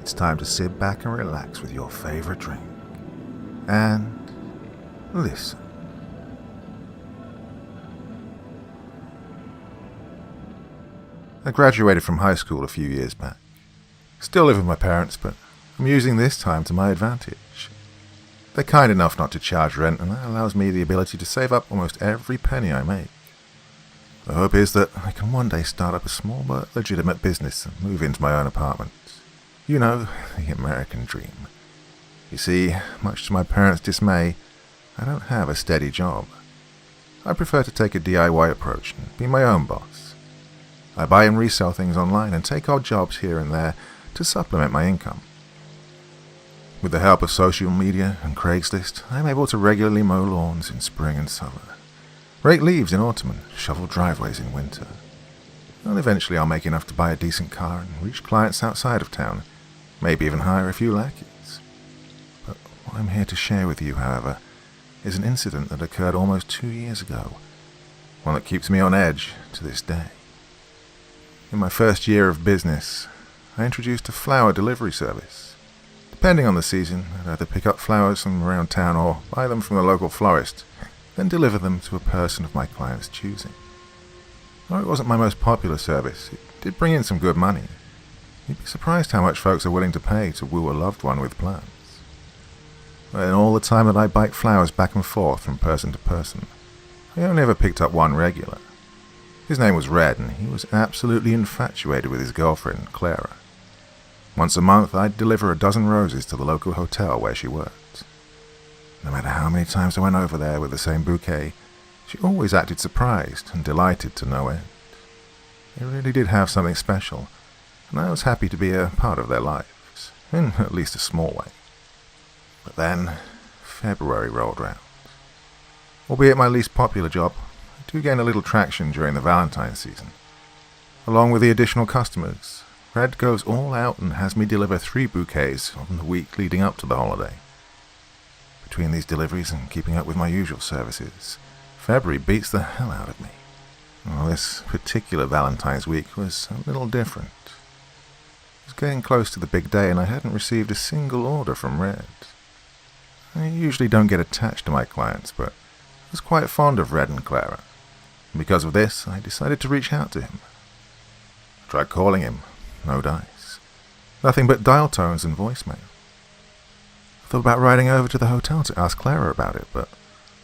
it's time to sit back and relax with your favorite drink. And listen. I graduated from high school a few years back. Still live with my parents, but I'm using this time to my advantage. They're kind enough not to charge rent, and that allows me the ability to save up almost every penny I make. The hope is that I can one day start up a small but legitimate business and move into my own apartment. You know, the American dream. You see, much to my parents' dismay, I don't have a steady job. I prefer to take a DIY approach and be my own boss. I buy and resell things online and take odd jobs here and there to supplement my income. With the help of social media and Craigslist, I am able to regularly mow lawns in spring and summer, rake leaves in autumn and shovel driveways in winter. And eventually I'll make enough to buy a decent car and reach clients outside of town, maybe even hire a few lackeys. But what I'm here to share with you, however, is an incident that occurred almost 2 years ago, one that keeps me on edge to this day. In my first year of business, I introduced a flower delivery service. Depending on the season, I'd either pick up flowers from around town or buy them from the local florist, then deliver them to a person of my client's choosing. Though it wasn't my most popular service, it did bring in some good money. You'd be surprised how much folks are willing to pay to woo a loved one with plants. But in all the time that I biked flowers back and forth from person to person, I only ever picked up one regular. His name was Red, and he was absolutely infatuated with his girlfriend, Clara. Once a month, I'd deliver a dozen roses to the local hotel where she worked. No matter how many times I went over there with the same bouquet, she always acted surprised and delighted to no end. They really did have something special, and I was happy to be a part of their lives, in at least a small way. But then, February rolled round. Albeit my least popular job, I do gain a little traction during the Valentine's season. Along with the additional customers, Red goes all out and has me deliver 3 bouquets on the week leading up to the holiday. Between these deliveries and keeping up with my usual services, February beats the hell out of me. Well, this particular Valentine's week was a little different. It was getting close to the big day and I hadn't received a single order from Red. I usually don't get attached to my clients, but I was quite fond of Red and Clara. And because of this, I decided to reach out to him. I tried calling him, no dice. Nothing but dial tones and voicemail. I thought about riding over to the hotel to ask Clara about it, but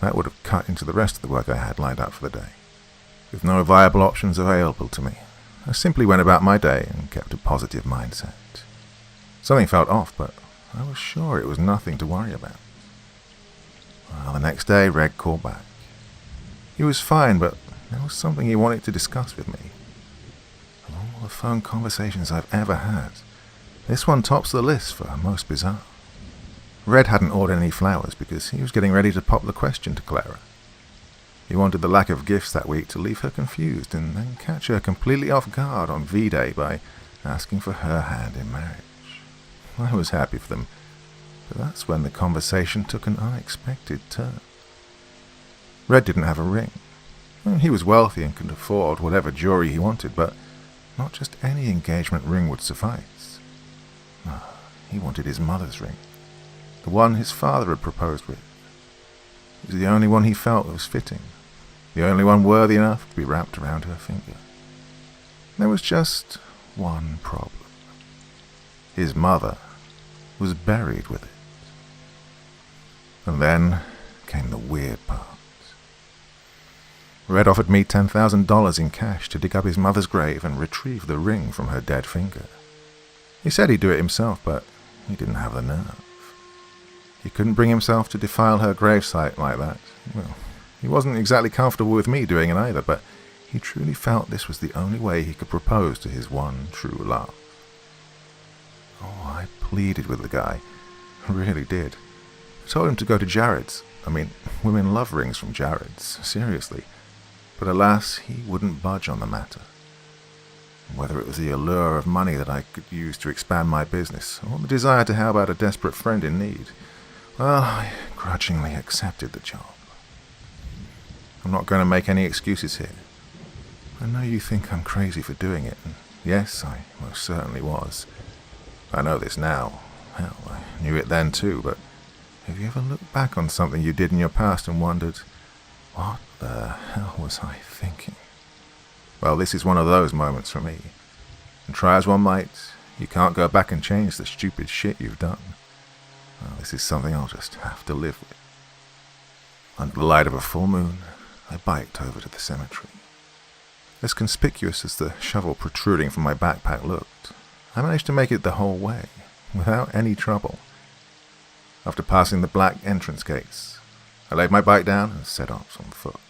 that would have cut into the rest of the work I had lined up for the day. With no viable options available to me, I simply went about my day and kept a positive mindset. Something felt off, but I was sure it was nothing to worry about. Well, the next day, Red called back. He was fine, but there was something he wanted to discuss with me. Of all the phone conversations I've ever had, this one tops the list for most bizarre. Red hadn't ordered any flowers because he was getting ready to pop the question to Clara. He wanted the lack of gifts that week to leave her confused and then catch her completely off guard on V-Day by asking for her hand in marriage. I was happy for them, but that's when the conversation took an unexpected turn. Red didn't have a ring. He was wealthy and could afford whatever jewelry he wanted, but not just any engagement ring would suffice. He wanted his mother's ring, the one his father had proposed with. It was the only one he felt was fitting, the only one worthy enough to be wrapped around her finger. There was just one problem. His mother was buried with it. And then came the weird part. Red offered me $10,000 in cash to dig up his mother's grave and retrieve the ring from her dead finger. He said he'd do it himself, but he didn't have the nerve. He couldn't bring himself to defile her gravesite like that. Well, he wasn't exactly comfortable with me doing it either, but he truly felt this was the only way he could propose to his one true love. Oh, I pleaded with the guy. I really did. I told him to go to Jared's. Women love rings from Jared's, seriously. But alas, he wouldn't budge on the matter. Whether it was the allure of money that I could use to expand my business, or the desire to help out a desperate friend in need, well, I grudgingly accepted the job. I'm not going to make any excuses here. I know you think I'm crazy for doing it, and yes, I most certainly was. I know this now. Hell, I knew it then too, but have you ever looked back on something you did in your past and wondered, what the hell was I thinking? Well, this is one of those moments for me. And try as one might, you can't go back and change the stupid shit you've done. Well, this is something I'll just have to live with. Under the light of a full moon, I biked over to the cemetery. As conspicuous as the shovel protruding from my backpack looked, I managed to make it the whole way, without any trouble. After passing the black entrance gates, I laid my bike down and set off on foot.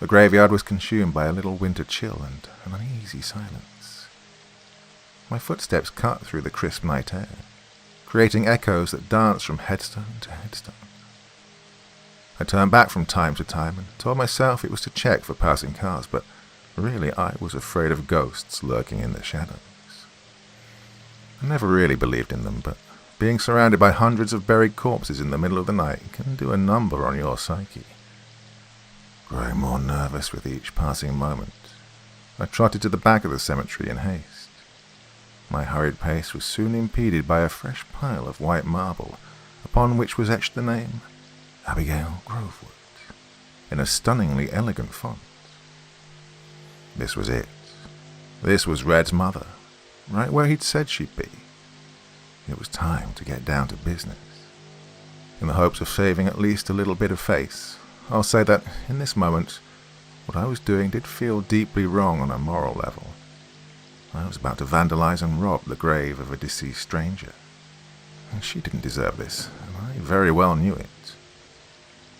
The graveyard was consumed by a little winter chill and an uneasy silence. My footsteps cut through the crisp night air, creating echoes that danced from headstone to headstone. I turned back from time to time and told myself it was to check for passing cars, but really I was afraid of ghosts lurking in the shadows. I never really believed in them, but being surrounded by hundreds of buried corpses in the middle of the night can do a number on your psyche. Growing more nervous with each passing moment, I trotted to the back of the cemetery in haste. My hurried pace was soon impeded by a fresh pile of white marble, upon which was etched the name Abigail Grovewood, in a stunningly elegant font. This was it. This was Red's mother, right where he'd said she'd be. It was time to get down to business. In the hopes of saving at least a little bit of face, I'll say that, in this moment, what I was doing did feel deeply wrong on a moral level. I was about to vandalize and rob the grave of a deceased stranger. And she didn't deserve this, and I very well knew it.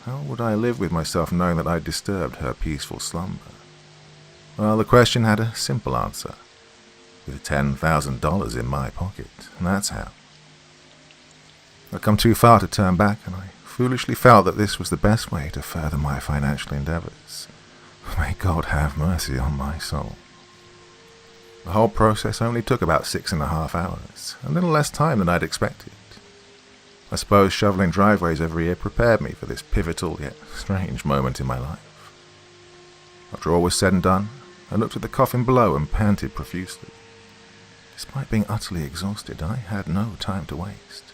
How would I live with myself knowing that I'd disturbed her peaceful slumber? Well, the question had a simple answer. With $10,000 in my pocket, and that's how. I'd come too far to turn back, and I foolishly felt that this was the best way to further my financial endeavors. May God have mercy on my soul. The whole process only took about 6.5 hours, a little less time than I'd expected. I suppose shoveling driveways every year prepared me for this pivotal yet strange moment in my life. After all was said and done, I looked at the coffin below and panted profusely. Despite being utterly exhausted, I had no time to waste.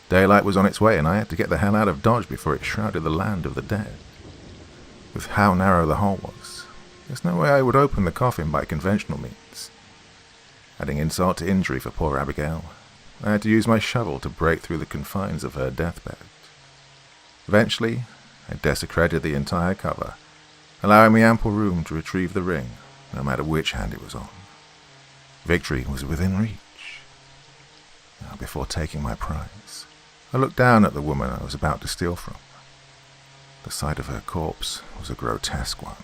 Daylight was on its way, and I had to get the hell out of Dodge before it shrouded the land of the dead. With how narrow the hole was, there's no way I would open the coffin by conventional means. Adding insult to injury for poor Abigail, I had to use my shovel to break through the confines of her deathbed. Eventually, I desecrated the entire cover, allowing me ample room to retrieve the ring, no matter which hand it was on. Victory was within reach. Now, before taking my prize, I looked down at the woman I was about to steal from. The sight of her corpse was a grotesque one.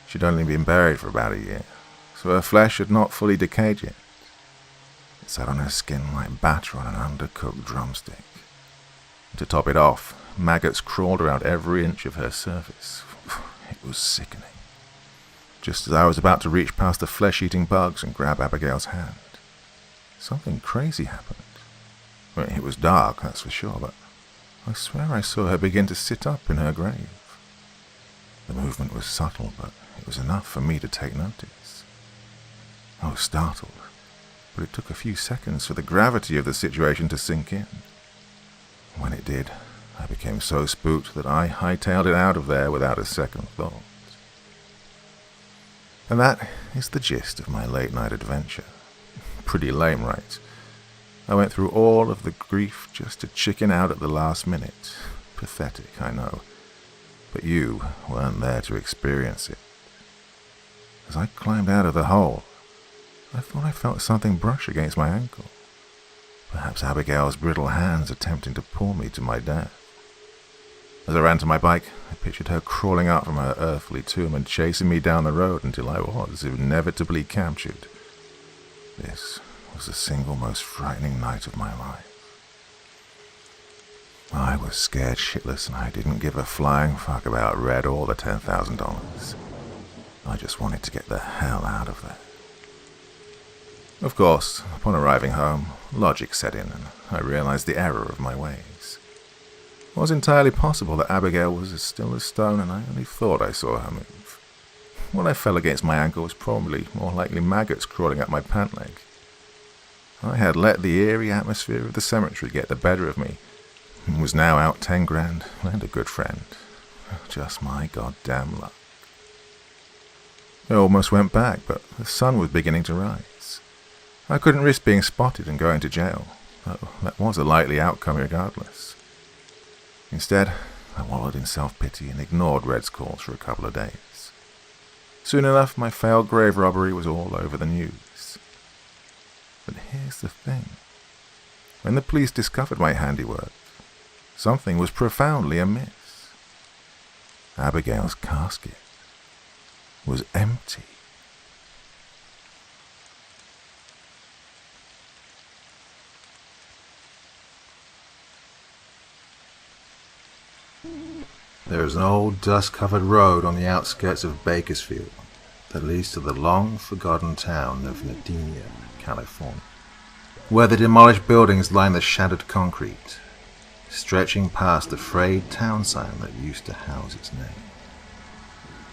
She'd only been buried for about a year, so her flesh had not fully decayed yet. It sat on her skin like batter on an undercooked drumstick. And to top it off, maggots crawled around every inch of her surface. It was sickening. Just as I was about to reach past the flesh-eating bugs and grab Abigail's hand, something crazy happened. Well, it was dark, that's for sure, but I swear I saw her begin to sit up in her grave. The movement was subtle, but it was enough for me to take notice. I was startled, but it took a few seconds for the gravity of the situation to sink in. When it did, I became so spooked that I hightailed it out of there without a second thought. And that is the gist of my late-night adventure. Pretty lame, right? I went through all of the grief just to chicken out at the last minute. Pathetic, I know. But you weren't there to experience it. As I climbed out of the hole, I thought I felt something brush against my ankle. Perhaps Abigail's brittle hands attempting to pull me to my death. As I ran to my bike, I pictured her crawling out from her earthly tomb and chasing me down the road until I was inevitably captured. This was the single most frightening night of my life. I was scared shitless, and I didn't give a flying fuck about Red or the $10,000. I just wanted to get the hell out of there. Of course, upon arriving home, logic set in, and I realized the error of my ways. It was entirely possible that Abigail was as still as stone, and I only thought I saw her move. What I felt against my ankle was probably more likely maggots crawling up my pant leg. I had let the eerie atmosphere of the cemetery get the better of me, and was now out 10 grand and a good friend. Just my goddamn luck. I almost went back, but the sun was beginning to rise. I couldn't risk being spotted and going to jail, though that was a likely outcome regardless. Instead, I wallowed in self-pity and ignored Red's calls for a couple of days. Soon enough, my failed grave robbery was all over the news. But here's the thing. When the police discovered my handiwork, something was profoundly amiss. Abigail's casket was empty. There is an old dust-covered road on the outskirts of Bakersfield that leads to the long-forgotten town of Nadina, California, where the demolished buildings line the shattered concrete, stretching past the frayed town sign that used to house its name,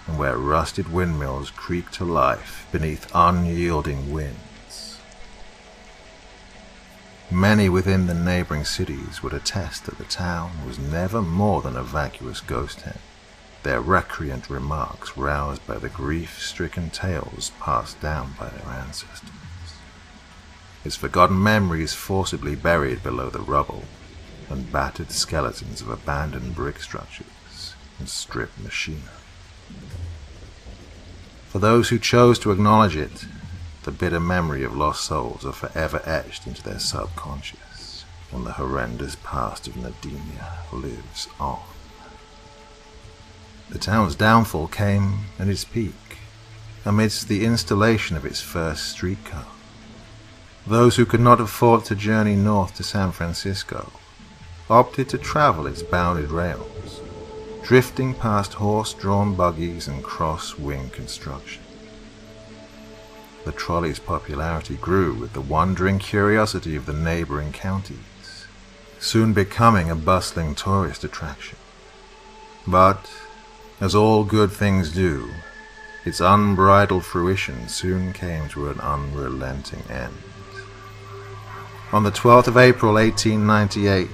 and where rusted windmills creak to life beneath unyielding winds. Many within the neighboring cities would attest that the town was never more than a vacuous ghost town, their recreant remarks roused by the grief-stricken tales passed down by their ancestors, its forgotten memories forcibly buried below the rubble and battered skeletons of abandoned brick structures and stripped machinery. For those who chose to acknowledge it, the bitter memory of lost souls are forever etched into their subconscious, and the horrendous past of Nadina lives on. The town's downfall came at its peak, amidst the installation of its first streetcar. Those who could not afford to journey north to San Francisco opted to travel its bounded rails, drifting past horse-drawn buggies and cross-wing construction. The trolley's popularity grew with the wondering curiosity of the neighboring counties, soon becoming a bustling tourist attraction. But, as all good things do, its unbridled fruition soon came to an unrelenting end. On the 12th of April 1898,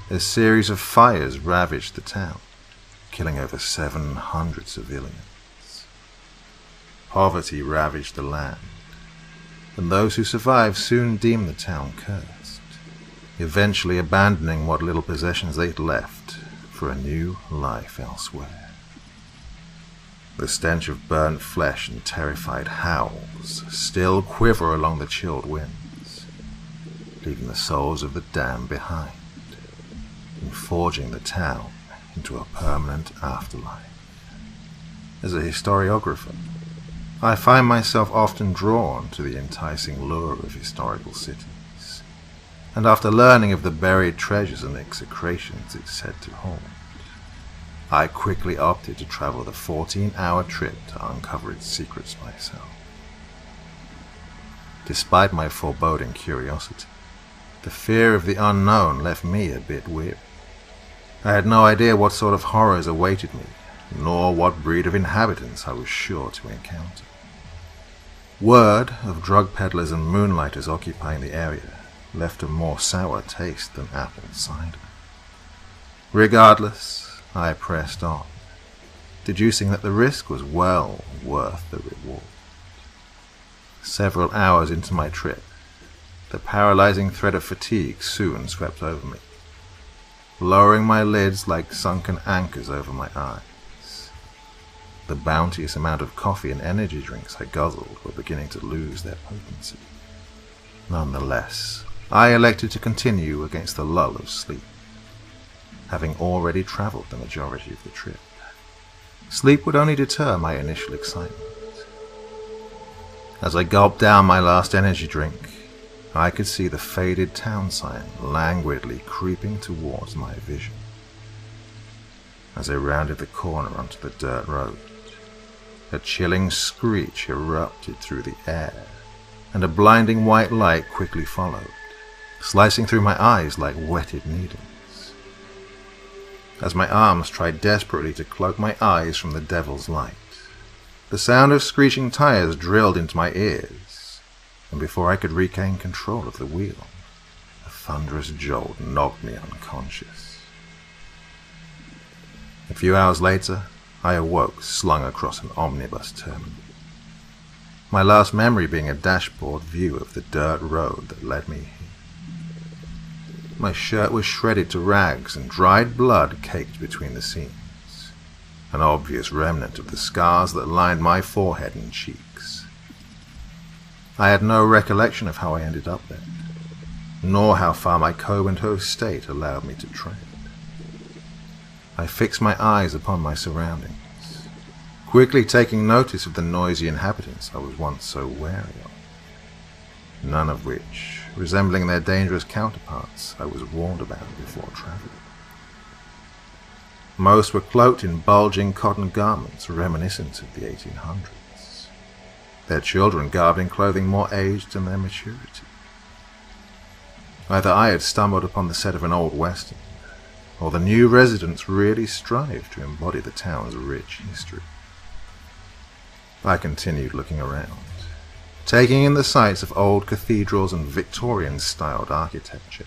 a series of fires ravaged the town, killing over 700 civilians. Poverty ravaged the land, and those who survived soon deemed the town cursed, eventually abandoning what little possessions they'd left for a new life elsewhere. The stench of burnt flesh and terrified howls still quiver along the chilled winds, leaving the souls of the damned behind, and forging the town into a permanent afterlife. As a historiographer, I find myself often drawn to the enticing lure of historical cities, and after learning of the buried treasures and execrations it's said to hold, I quickly opted to travel the 14-hour trip to uncover its secrets myself. Despite my foreboding curiosity, the fear of the unknown left me a bit weary. I had no idea what sort of horrors awaited me, nor what breed of inhabitants I was sure to encounter. Word of drug peddlers and moonlighters occupying the area left a more sour taste than apple cider. Regardless, I pressed on, deducing that the risk was well worth the reward. Several hours into my trip, the paralyzing threat of fatigue soon swept over me, lowering my lids like sunken anchors over my eyes. The bounteous amount of coffee and energy drinks I guzzled were beginning to lose their potency. Nonetheless, I elected to continue against the lull of sleep, having already traveled the majority of the trip. Sleep would only deter my initial excitement. As I gulped down my last energy drink, I could see the faded town sign languidly creeping towards my vision. As I rounded the corner onto the dirt road, a chilling screech erupted through the air, and a blinding white light quickly followed, slicing through my eyes like whetted needles. As my arms tried desperately to cloak my eyes from the devil's light, the sound of screeching tires drilled into my ears, and before I could regain control of the wheel, a thunderous jolt knocked me unconscious. A few hours later, I awoke slung across an omnibus terminal. My last memory being a dashboard view of the dirt road that led me here. My shirt was shredded to rags and dried blood caked between the seams, an obvious remnant of the scars that lined my forehead and cheeks. I had no recollection of how I ended up there, nor how far my Cobenhoe state allowed me to tread. I fixed my eyes upon my surroundings, quickly taking notice of the noisy inhabitants I was once so wary of, none of which, resembling their dangerous counterparts, I was warned about before traveling. Most were cloaked in bulging cotton garments reminiscent of the 1800s, their children garbed in clothing more aged than their maturity. Either I had stumbled upon the set of an old western, or the new residents really strived to embody the town's rich history. I continued looking around, taking in the sights of old cathedrals and Victorian-styled architecture.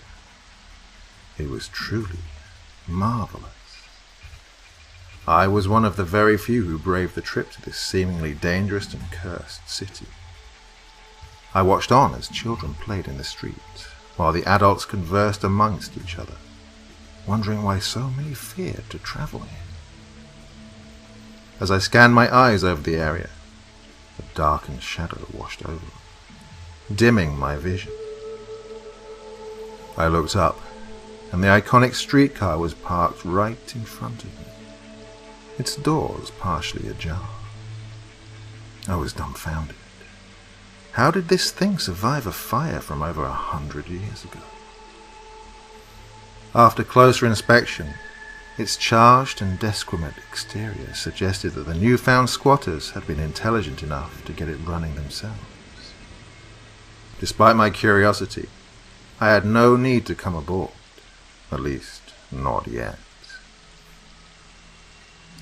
It was truly marvelous. I was one of the very few who braved the trip to this seemingly dangerous and cursed city. I watched on as children played in the street, while the adults conversed amongst each other, wondering why so many feared to travel here. As I scanned my eyes over the area, a darkened shadow washed over me, dimming my vision. I looked up, and the iconic streetcar was parked right in front of me, its doors partially ajar. I was dumbfounded. How did this thing survive a fire from over 100 years ago? After closer inspection, its charged and desquimate exterior suggested that the newfound squatters had been intelligent enough to get it running themselves. Despite my curiosity, I had no need to come aboard, at least not yet.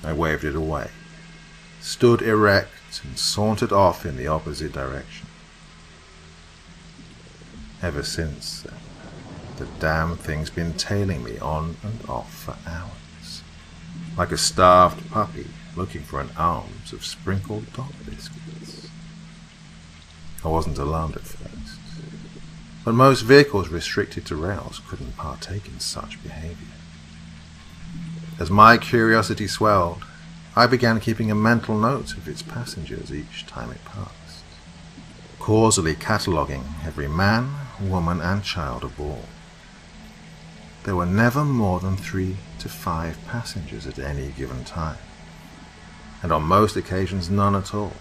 I waved it away, stood erect, and sauntered off in the opposite direction. Ever since then, the damn thing's been tailing me on and off for hours, like a starved puppy looking for an alms of sprinkled dog biscuits. I wasn't alarmed at first, but most vehicles restricted to rails couldn't partake in such behavior. As my curiosity swelled, I began keeping a mental note of its passengers each time it passed, causally cataloguing every man, woman, and child aboard. There were never more than 3 to 5 passengers at any given time, and on most occasions none at all.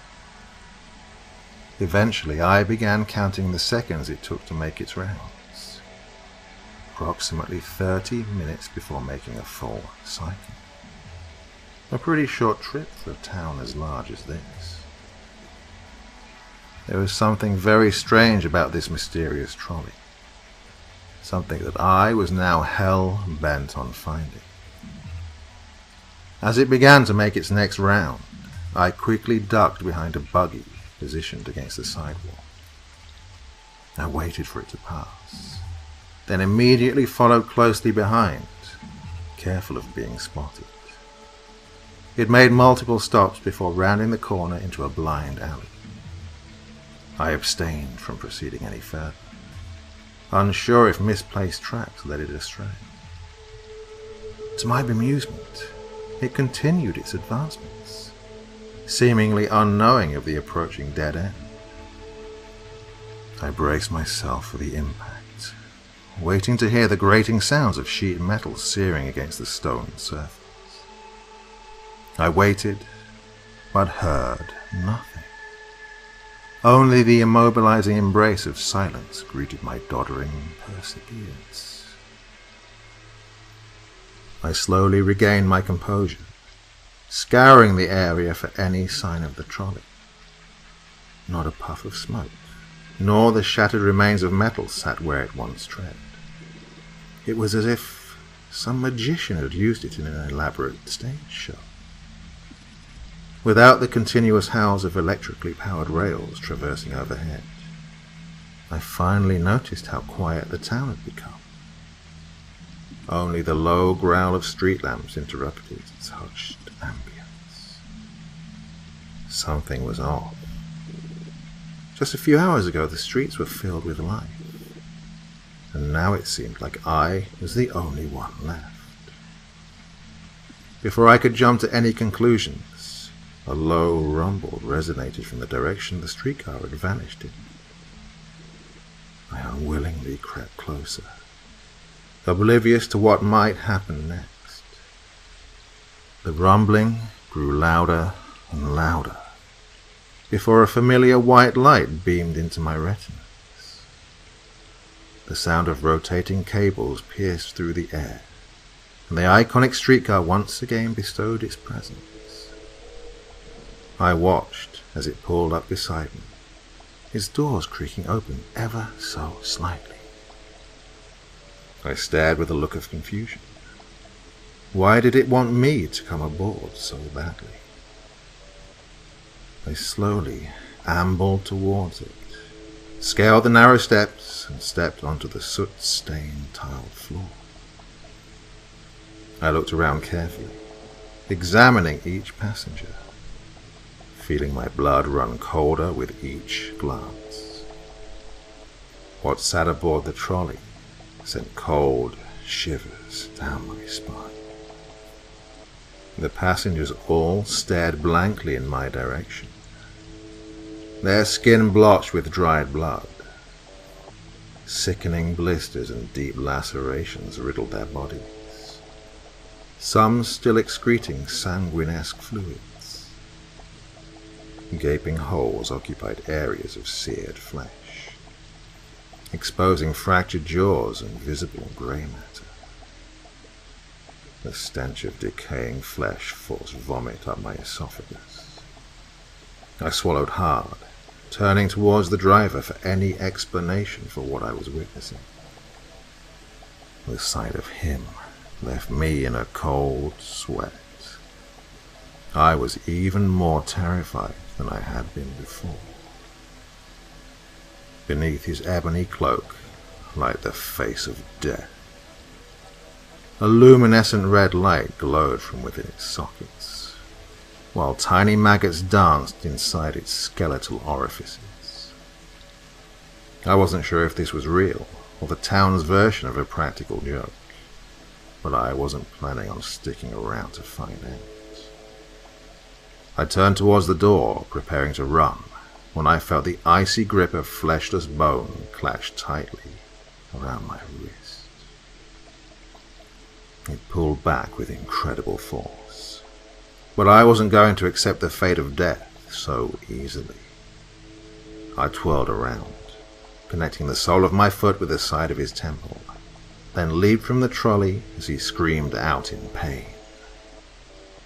Eventually I began counting the seconds it took to make its rounds, approximately 30 minutes before making a full cycle. A pretty short trip for a town as large as this. There was something very strange about this mysterious trolley, something that I was now hell-bent on finding. As it began to make its next round, I quickly ducked behind a buggy positioned against the sidewalk. I waited for it to pass, then immediately followed closely behind, careful of being spotted. It made multiple stops before rounding the corner into a blind alley. I abstained from proceeding any further, unsure if misplaced tracks led it astray. To my bemusement, it continued its advancements, seemingly unknowing of the approaching dead end. I braced myself for the impact, waiting to hear the grating sounds of sheet metal searing against the stone surface. I waited, but heard nothing. Only the immobilizing embrace of silence greeted my doddering perseverance. I slowly regained my composure, scouring the area for any sign of the trolley. Not a puff of smoke, nor the shattered remains of metal sat where it once tread. It was as if some magician had used it in an elaborate stage show. Without the continuous howls of electrically powered rails traversing overhead, I finally noticed how quiet the town had become. Only the low growl of street lamps interrupted its hushed ambience. Something was off. Just a few hours ago, the streets were filled with life, and now it seemed like I was the only one left. Before I could jump to any conclusions, a low rumble resonated from the direction the streetcar had vanished in. I unwillingly crept closer, oblivious to what might happen next. The rumbling grew louder and louder, before a familiar white light beamed into my retinas. The sound of rotating cables pierced through the air, and the iconic streetcar once again bestowed its presence. I watched as it pulled up beside me, its doors creaking open ever so slightly. I stared with a look of confusion. Why did it want me to come aboard so badly? I slowly ambled towards it, scaled the narrow steps, and stepped onto the soot-stained tiled floor. I looked around carefully, examining each passenger, feeling my blood run colder with each glance. What sat aboard the trolley sent cold shivers down my spine. The passengers all stared blankly in my direction, their skin blotched with dried blood. Sickening blisters and deep lacerations riddled their bodies, some still excreting sanguinesque fluids. Gaping holes occupied areas of seared flesh, exposing fractured jaws and visible grey matter. The stench of decaying flesh forced vomit up my esophagus. I swallowed hard, turning towards the driver for any explanation for what I was witnessing. The sight of him left me in a cold sweat. I was even more terrified than I had been before. Beneath his ebony cloak lay the face of death. A luminescent red light glowed from within its sockets, while tiny maggots danced inside its skeletal orifices. I wasn't sure if this was real, or the town's version of a practical joke, but I wasn't planning on sticking around to find out. I turned towards the door, preparing to run, when I felt the icy grip of fleshless bone clashed tightly around my wrist. It pulled back with incredible force, but I wasn't going to accept the fate of death so easily. I twirled around, connecting the sole of my foot with the side of his temple, then leaped from the trolley as he screamed out in pain.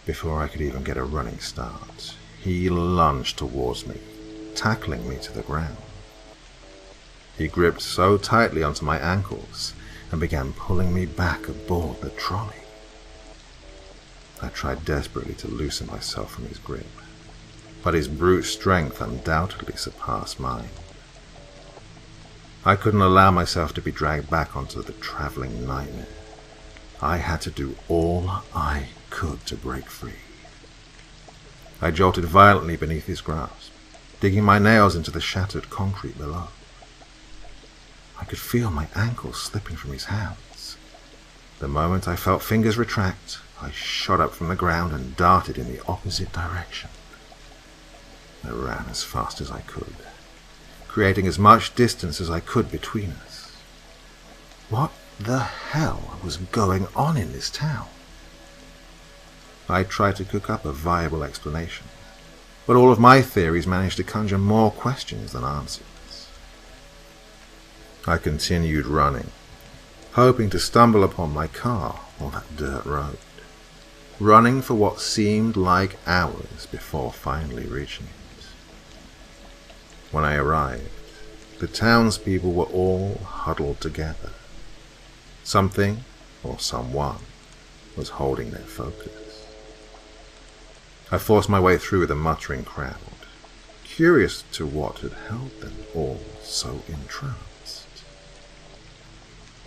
Before I could even get a running start, he lunged towards me, tackling me to the ground. He gripped so tightly onto my ankles and began pulling me back aboard the trolley. I tried desperately to loosen myself from his grip, but his brute strength undoubtedly surpassed mine. I couldn't allow myself to be dragged back onto the traveling nightmare. I had to do all I could to break free. I jolted violently beneath his grasp, digging my nails into the shattered concrete below. I could feel my ankles slipping from his hands. The moment I felt fingers retract, I shot up from the ground and darted in the opposite direction. I ran as fast as I could, creating as much distance as I could between us. What the hell was going on in this town? I tried to cook up a viable explanation, but all of my theories managed to conjure more questions than answers. I continued running, hoping to stumble upon my car on that dirt road, running for what seemed like hours before finally reaching it. When I arrived, the townspeople were all huddled together. Something, or someone, was holding their focus. I forced my way through the muttering crowd, curious to what had held them all so entranced.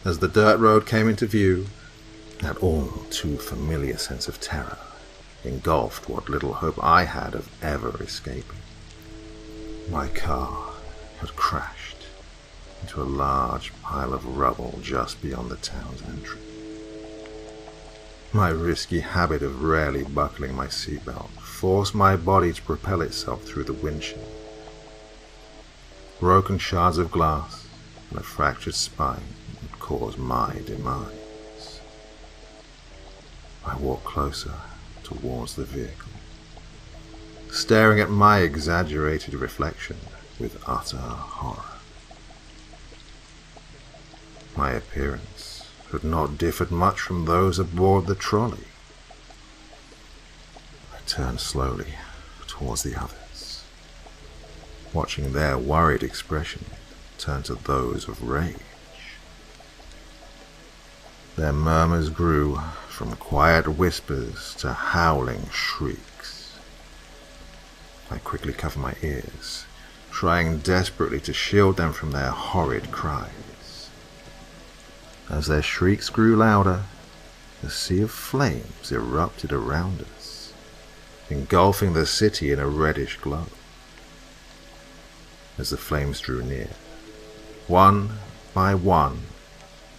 As the dirt road came into view, that all too familiar sense of terror engulfed what little hope I had of ever escaping. My car had crashed into a large pile of rubble just beyond the town's entrance. My risky habit of rarely buckling my seatbelt forced my body to propel itself through the windshield. Broken shards of glass and a fractured spine would cause my demise. I walked closer towards the vehicle, staring at my exaggerated reflection with utter horror. My appearance had not differed much from those aboard the trolley. I turned slowly towards the others, watching their worried expression turn to those of rage. Their murmurs grew from quiet whispers to howling shrieks. I quickly covered my ears, trying desperately to shield them from their horrid cries. As their shrieks grew louder, a sea of flames erupted around us, engulfing the city in a reddish glow. As the flames drew near, one by one,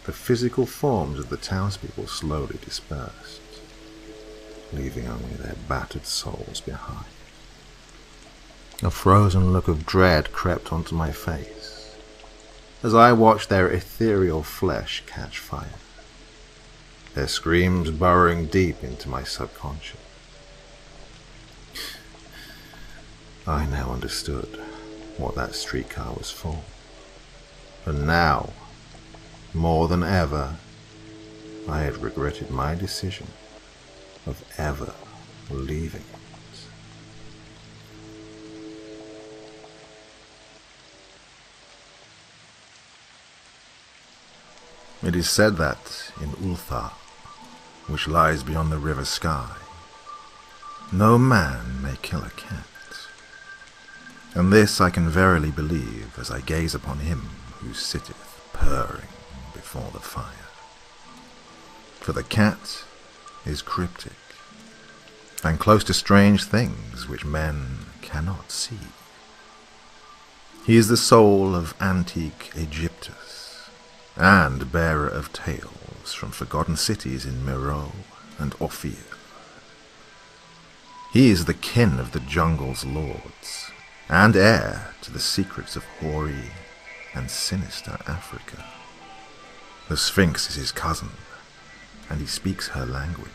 the physical forms of the townspeople slowly dispersed, leaving only their battered souls behind. A frozen look of dread crept onto my face as I watched their ethereal flesh catch fire, their screams burrowing deep into my subconscious. I now understood what that streetcar was for, and now, more than ever, I had regretted my decision of ever leaving it. It is said that in Ulthar, which lies beyond the river Sky, no man may kill a cat. And this I can verily believe as I gaze upon him who sitteth purring before the fire. For the cat is cryptic, and close to strange things which men cannot see. He is the soul of antique Egyptus, and bearer of tales from forgotten cities in Meroe and Ophir. He is the kin of the jungle's lords, and heir to the secrets of hoary and sinister Africa. The Sphinx is his cousin, and he speaks her language,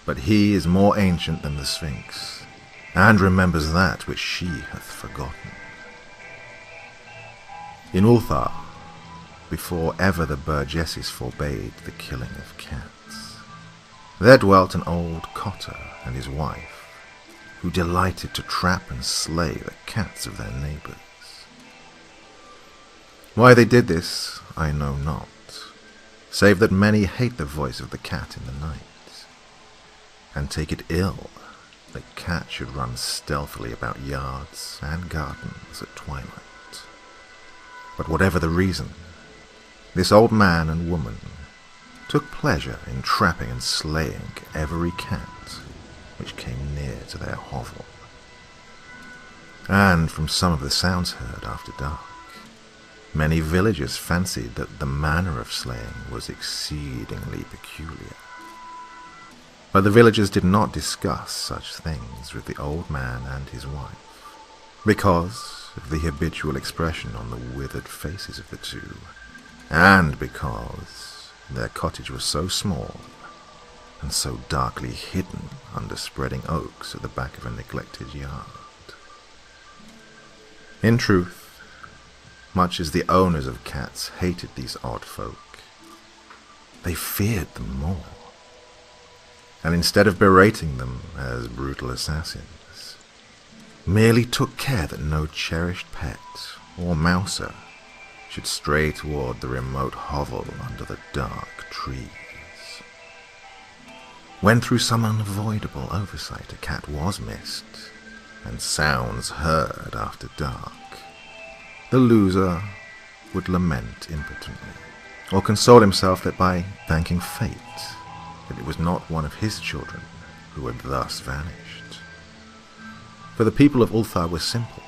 but he is more ancient than the Sphinx, and remembers that which she hath forgotten. In Ulthar, before ever the burgesses forbade the killing of cats, there dwelt an old cotter and his wife, who delighted to trap and slay the cats of their neighbours. Why they did this, I know not, save that many hate the voice of the cat in the night, and take it ill that cat should run stealthily about yards and gardens at twilight. But whatever the reason, this old man and woman took pleasure in trapping and slaying every cat which came near to their hovel. And from some of the sounds heard after dark, many villagers fancied that the manner of slaying was exceedingly peculiar. But the villagers did not discuss such things with the old man and his wife, because of the habitual expression on the withered faces of the two, and because their cottage was so small and so darkly hidden under spreading oaks at the back of a neglected yard. In truth, much as the owners of cats hated these odd folk, they feared them more, and instead of berating them as brutal assassins, merely took care that no cherished pet or mouser should stray toward the remote hovel under the dark trees. When through some unavoidable oversight a cat was missed, and sounds heard after dark, the loser would lament impotently, or console himself that by thanking fate that it was not one of his children who had thus vanished. For the people of Ulthar were simple,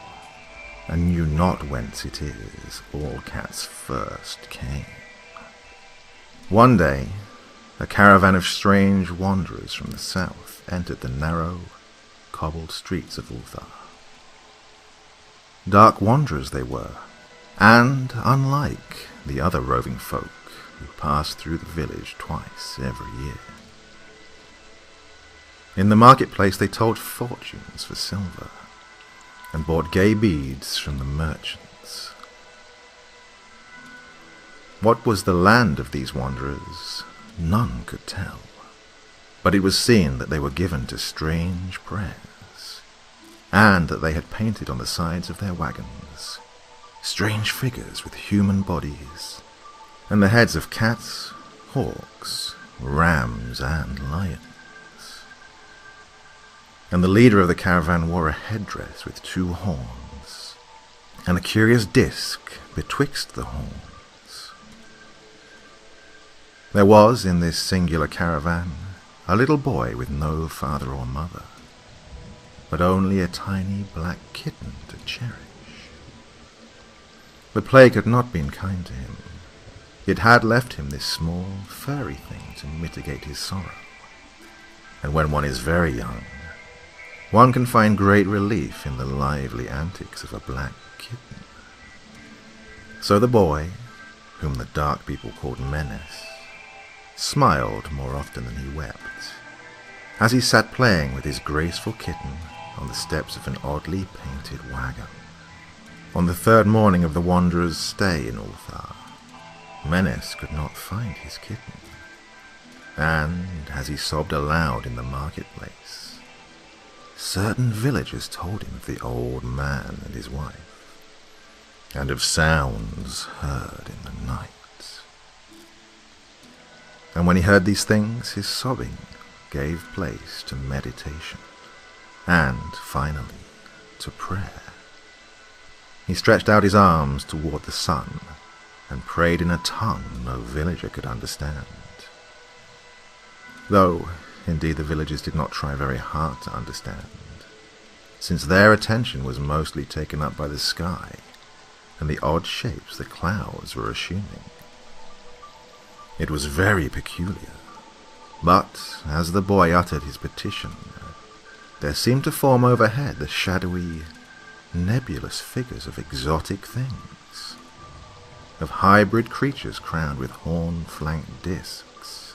and knew not whence it is all cats first came. One day, a caravan of strange wanderers from the south entered the narrow, cobbled streets of Ulthar. Dark wanderers they were, and unlike the other roving folk who passed through the village twice every year. In the marketplace they told fortunes for silver, and bought gay beads from the merchants. What was the land of these wanderers, none could tell, but it was seen that they were given to strange prayers, and that they had painted on the sides of their wagons strange figures with human bodies, and the heads of cats, hawks, rams, and lions. And the leader of the caravan wore a headdress with 2 horns, and a curious disc betwixt the horns. There was in this singular caravan a little boy with no father or mother, but only a tiny black kitten to cherish. The plague had not been kind to him. It had left him this small, furry thing to mitigate his sorrow. And when one is very young, one can find great relief in the lively antics of a black kitten. So the boy, whom the dark people called Menace, smiled more often than he wept, as he sat playing with his graceful kitten on the steps of an oddly painted wagon. On the 3rd morning of the wanderer's stay in Ulthar, Menace could not find his kitten, and as he sobbed aloud in the marketplace, certain villagers told him of the old man and his wife, and of sounds heard in the night. And when he heard these things, his sobbing gave place to meditation, and finally to prayer. He stretched out his arms toward the sun, and prayed in a tongue no villager could understand. Though, indeed, the villagers did not try very hard to understand, since their attention was mostly taken up by the sky and the odd shapes the clouds were assuming. It was very peculiar, but as the boy uttered his petition, there seemed to form overhead the shadowy, nebulous figures of exotic things, of hybrid creatures crowned with horn-flanked discs.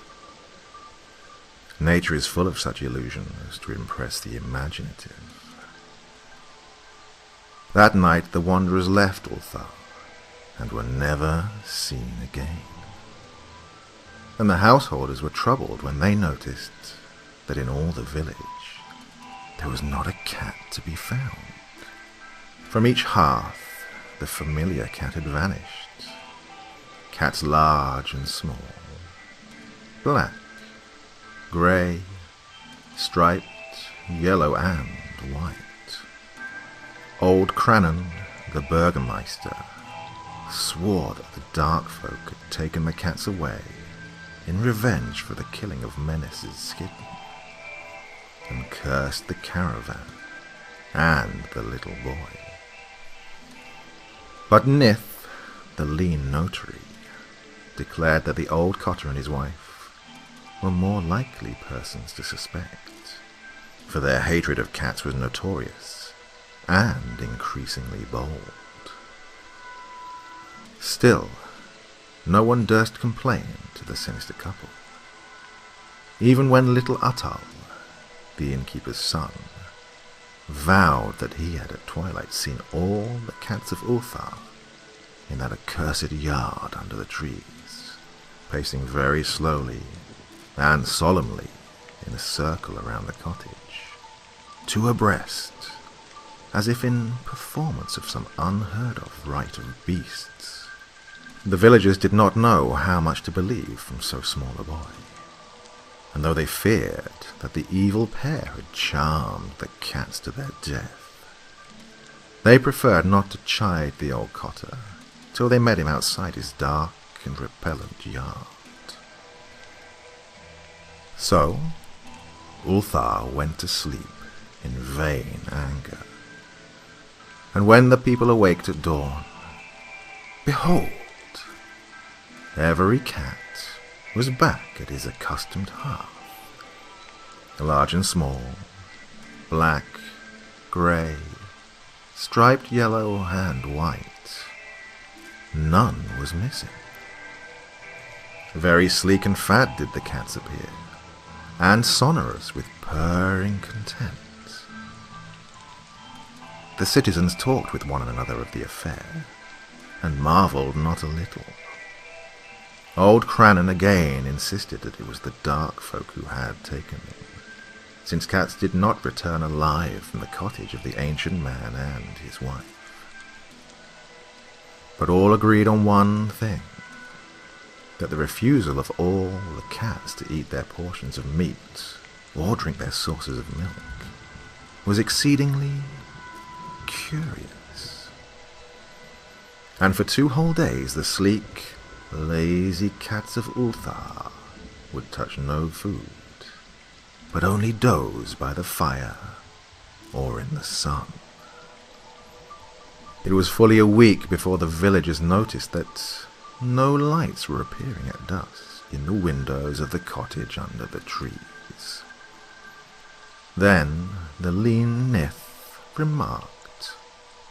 Nature is full of such illusions to impress the imaginative. That night the wanderers left Ulthar, and were never seen again. And the householders were troubled when they noticed that in all the village there was not a cat to be found. From each hearth the familiar cat had vanished. Cats large and small, black, grey, striped, yellow and white. Old Crannon, the Burgermeister, swore that the dark folk had taken the cats away in revenge for the killing of Menace's kitten, and cursed the caravan and the little boy. But Nith, the lean notary, declared that the old cotter and his wife were more likely persons to suspect, for their hatred of cats was notorious and increasingly bold. Still, no one durst complain to the sinister couple, even when little Uttal, the innkeeper's son, vowed that he had at twilight seen all the cats of Ulthar in that accursed yard under the trees, pacing very slowly and solemnly in a circle around the cottage, 2 abreast, as if in performance of some unheard-of rite of beasts. The villagers did not know how much to believe from so small a boy, and though they feared that the evil pair had charmed the cats to their death, They preferred not to chide the old cotter till they met him outside his dark and repellent yard. So, Ulthar went to sleep in vain anger. And when the people awaked at dawn, behold, every cat was back at his accustomed hearth. Large and small, black, grey, striped yellow and white, none was missing. Very sleek and fat did the cats appear, and sonorous with purring content. The citizens talked with one another of the affair, and marvelled not a little. Old Crannon again insisted that it was the dark folk who had taken them, since cats did not return alive from the cottage of the ancient man and his wife. But all agreed on one thing, that the refusal of all the cats to eat their portions of meat or drink their sources of milk was exceedingly curious. And for 2 whole days the sleek, lazy cats of Ulthar would touch no food, but only doze by the fire or in the sun. It was fully a week before the villagers noticed that no lights were appearing at dusk in the windows of the cottage under the trees. Then the lean Nith remarked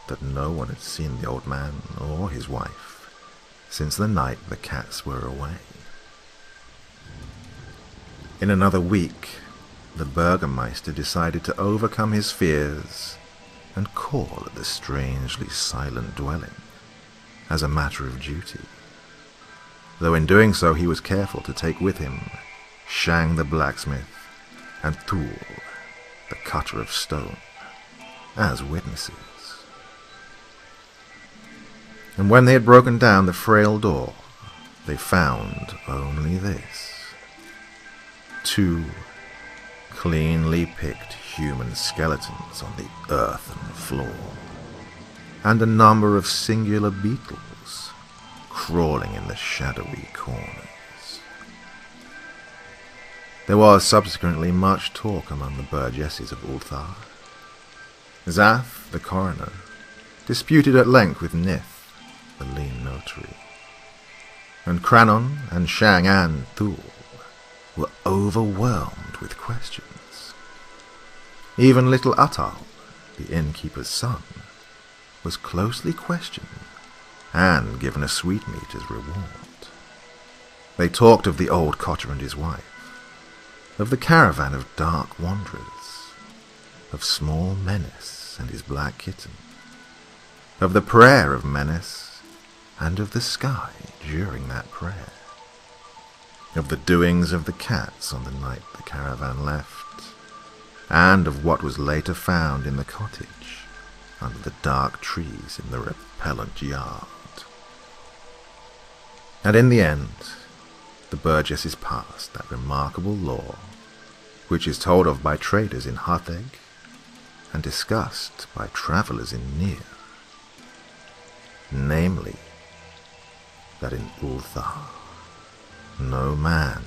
that no one had seen the old man or his wife since the night the cats were away. In another week, the Burgermeister decided to overcome his fears and call at the strangely silent dwelling as a matter of duty, though in doing so he was careful to take with him Shang the blacksmith and Thul, the cutter of stone, as witnesses. And when they had broken down the frail door, they found only this: 2 cleanly picked human skeletons on the earthen floor, and a number of singular beetles crawling in the shadowy corners. There was subsequently much talk among the burgesses of Ulthar. Zath, the coroner, disputed at length with Nith, the lean notary, and Crannon and Shang and Thul were overwhelmed with questions. Even little Uttal, the innkeeper's son, was closely questioned and given a sweetmeat as reward. They talked of the old cotter and his wife, of the caravan of dark wanderers, of small Menace and his black kitten, of the prayer of Menace and of the sky during that prayer, of the doings of the cats on the night the caravan left, and of what was later found in the cottage under the dark trees in the repellent yard. And in the end, the burgesses passed that remarkable law, which is told of by traders in Hatheg and discussed by travellers in Nir, namely, that in Ulthar no man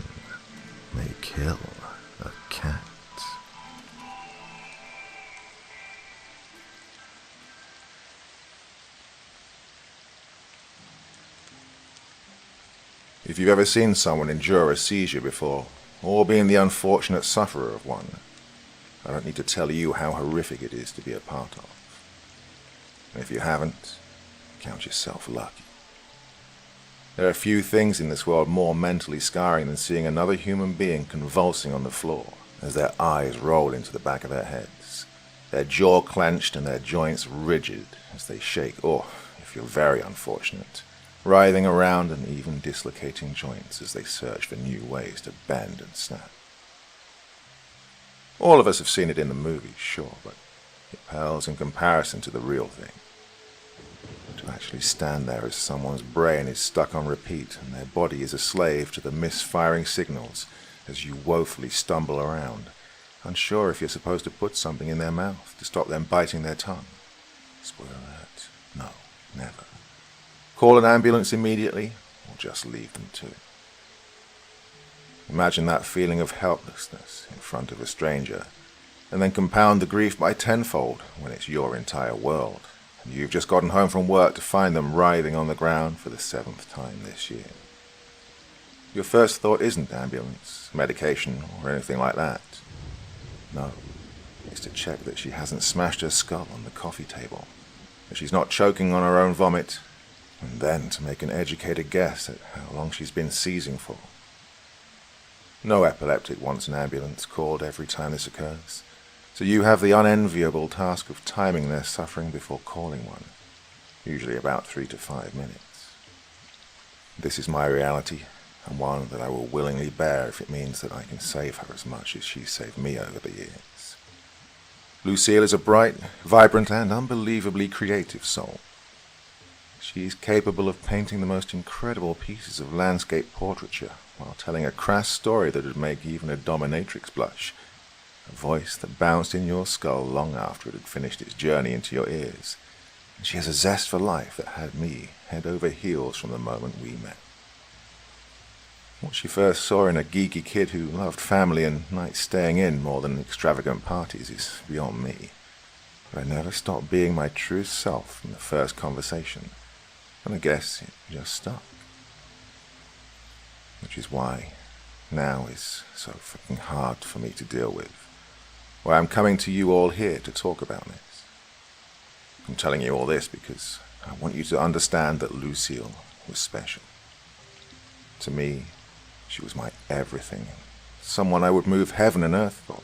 may kill a cat. If you've ever seen someone endure a seizure before, or been the unfortunate sufferer of one, I don't need to tell you how horrific it is to be a part of. And if you haven't, count yourself lucky. There are few things in this world more mentally scarring than seeing another human being convulsing on the floor as their eyes roll into the back of their heads, their jaw clenched and their joints rigid as they shake, or, if you're very unfortunate, writhing around and even dislocating joints as they search for new ways to bend and snap. All of us have seen it in the movies, sure, but it pales in comparison to the real thing. To actually stand there as someone's brain is stuck on repeat and their body is a slave to the misfiring signals as you woefully stumble around, unsure if you're supposed to put something in their mouth to stop them biting their tongue, Spoiler alert. No, never. Call an ambulance immediately, or just leave them to it. Imagine that feeling of helplessness in front of a stranger, and then compound the grief by tenfold when it's your entire world, and you've just gotten home from work to find them writhing on the ground for the 7th time this year. Your first thought isn't ambulance, medication, or anything like that. No, it's to check that she hasn't smashed her skull on the coffee table, that she's not choking on her own vomit, and then to make an educated guess at how long she's been seizing for. No epileptic wants an ambulance called every time this occurs, so you have the unenviable task of timing their suffering before calling one, usually about 3 to 5 minutes. This is my reality, and one that I will willingly bear if it means that I can save her as much as she saved me over the years. Lucille is a bright, vibrant, and unbelievably creative soul. She is capable of painting the most incredible pieces of landscape portraiture while telling a crass story that would make even a dominatrix blush, a voice that bounced in your skull long after it had finished its journey into your ears, and she has a zest for life that had me head over heels from the moment we met. What she first saw in a geeky kid who loved family and nights staying in more than extravagant parties is beyond me, but I never stopped being my truest self from the first conversation, and I guess it just stuck. Which is why now is so fucking hard for me to deal with. Why I'm coming to you all here to talk about this. I'm telling you all this because I want you to understand that Lucille was special. To me, she was my everything. Someone I would move heaven and earth for.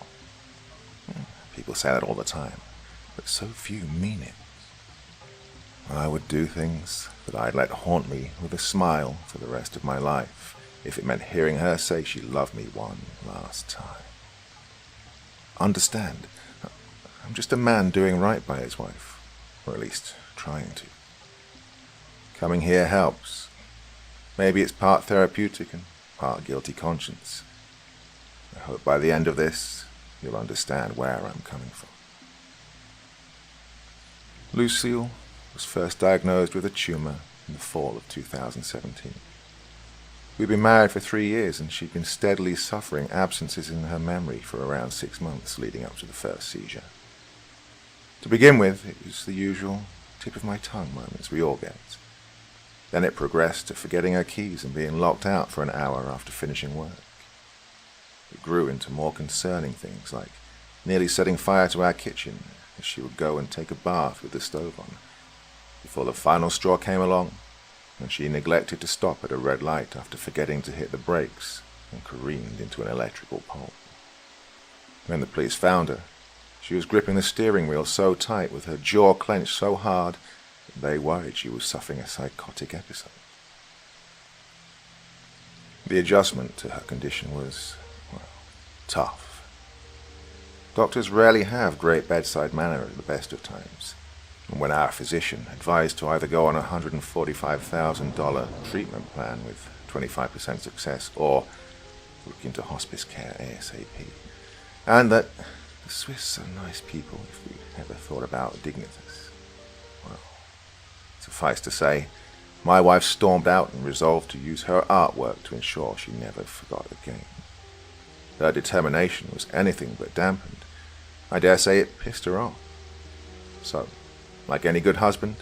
People say that all the time, but so few mean it. I would do things that I'd let haunt me with a smile for the rest of my life, if it meant hearing her say she loved me one last time. Understand, I'm just a man doing right by his wife, or at least trying to. Coming here helps. Maybe it's part therapeutic and part guilty conscience. I hope by the end of this, you'll understand where I'm coming from. Lucille was first diagnosed with a tumor in the fall of 2017. We'd been married for 3 years, and she'd been steadily suffering absences in her memory for around 6 months leading up to the first seizure. To begin with, it was the usual tip-of-my-tongue moments we all get. Then it progressed to forgetting her keys and being locked out for an hour after finishing work. It grew into more concerning things, like nearly setting fire to our kitchen as she would go and take a bath with the stove on, before the final straw came along, and she neglected to stop at a red light after forgetting to hit the brakes and careened into an electrical pole. When the police found her, she was gripping the steering wheel so tight with her jaw clenched so hard that they worried she was suffering a psychotic episode. The adjustment to her condition was, well, tough. Doctors rarely have great bedside manner at the best of times, and when our physician advised to either go on a $145,000 treatment plan with 25% success or look into hospice care ASAP, and that the Swiss are nice people if we'd ever thought about dignitas, well, suffice to say, my wife stormed out and resolved to use her artwork to ensure she never forgot again. Her determination was anything but dampened. I dare say it pissed her off. So, like any good husband,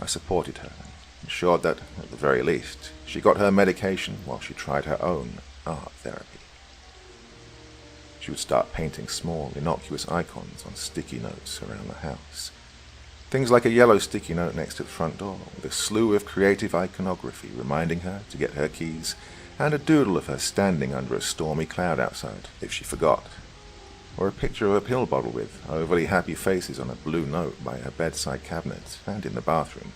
I supported her and ensured that, at the very least, she got her medication while she tried her own art therapy. She would start painting small, innocuous icons on sticky notes around the house. Things like a yellow sticky note next to the front door, with a slew of creative iconography reminding her to get her keys, and a doodle of her standing under a stormy cloud outside, if she forgot. Or a picture of a pill bottle with overly happy faces on a blue note by her bedside cabinet and in the bathroom,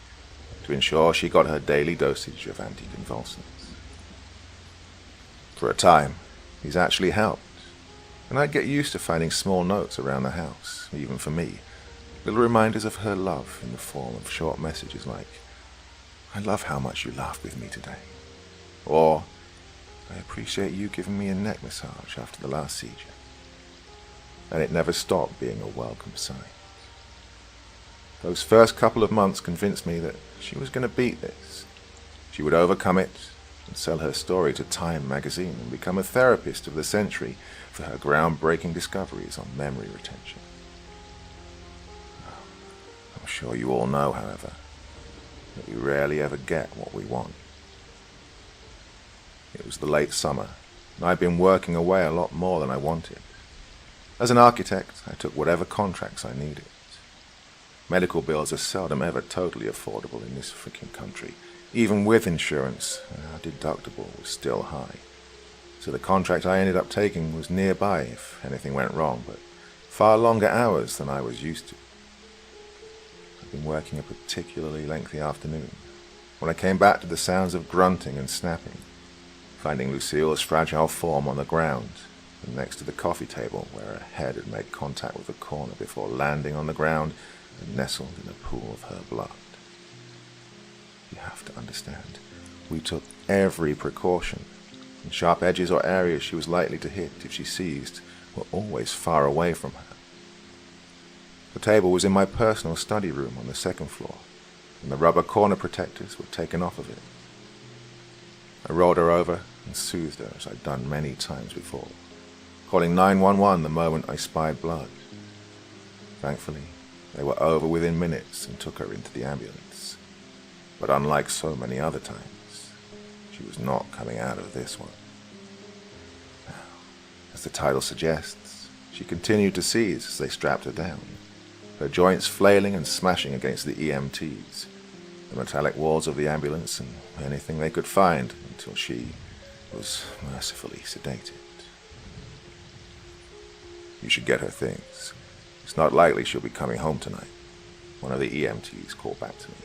to ensure she got her daily dosage of anticonvulsants. For a time, these actually helped, and I'd get used to finding small notes around the house, even for me, little reminders of her love in the form of short messages like, "I love how much you laughed with me today," or, "I appreciate you giving me a neck massage after the last seizure." And it never stopped being a welcome sight. Those first couple of months convinced me that she was going to beat this. She would overcome it and sell her story to Time magazine and become a therapist of the century for her groundbreaking discoveries on memory retention. I'm sure you all know, however, that we rarely ever get what we want. It was the late summer, and I'd been working away a lot more than I wanted. As an architect, I took whatever contracts I needed. Medical bills are seldom ever totally affordable in this freaking country. Even with insurance, our deductible was still high. So the contract I ended up taking was nearby if anything went wrong, but far longer hours than I was used to. I'd been working a particularly lengthy afternoon when I came back to the sounds of grunting and snapping, finding Lucille's fragile form on the ground and next to the coffee table where her head had made contact with the corner before landing on the ground and nestled in a pool of her blood. You have to understand, we took every precaution, and sharp edges or areas she was likely to hit if she seized were always far away from her. The table was in my personal study room on the second floor, and the rubber corner protectors were taken off of it. I rolled her over and soothed her as I'd done many times before, calling 911 the moment I spied blood. Thankfully, they were over within minutes and took her into the ambulance. But unlike so many other times, she was not coming out of this one. Now, as the title suggests, she continued to seize as they strapped her down, her joints flailing and smashing against the EMTs, the metallic walls of the ambulance, and anything they could find until she was mercifully sedated. You should get her things. It's not likely she'll be coming home tonight, one of the EMTs called back to me,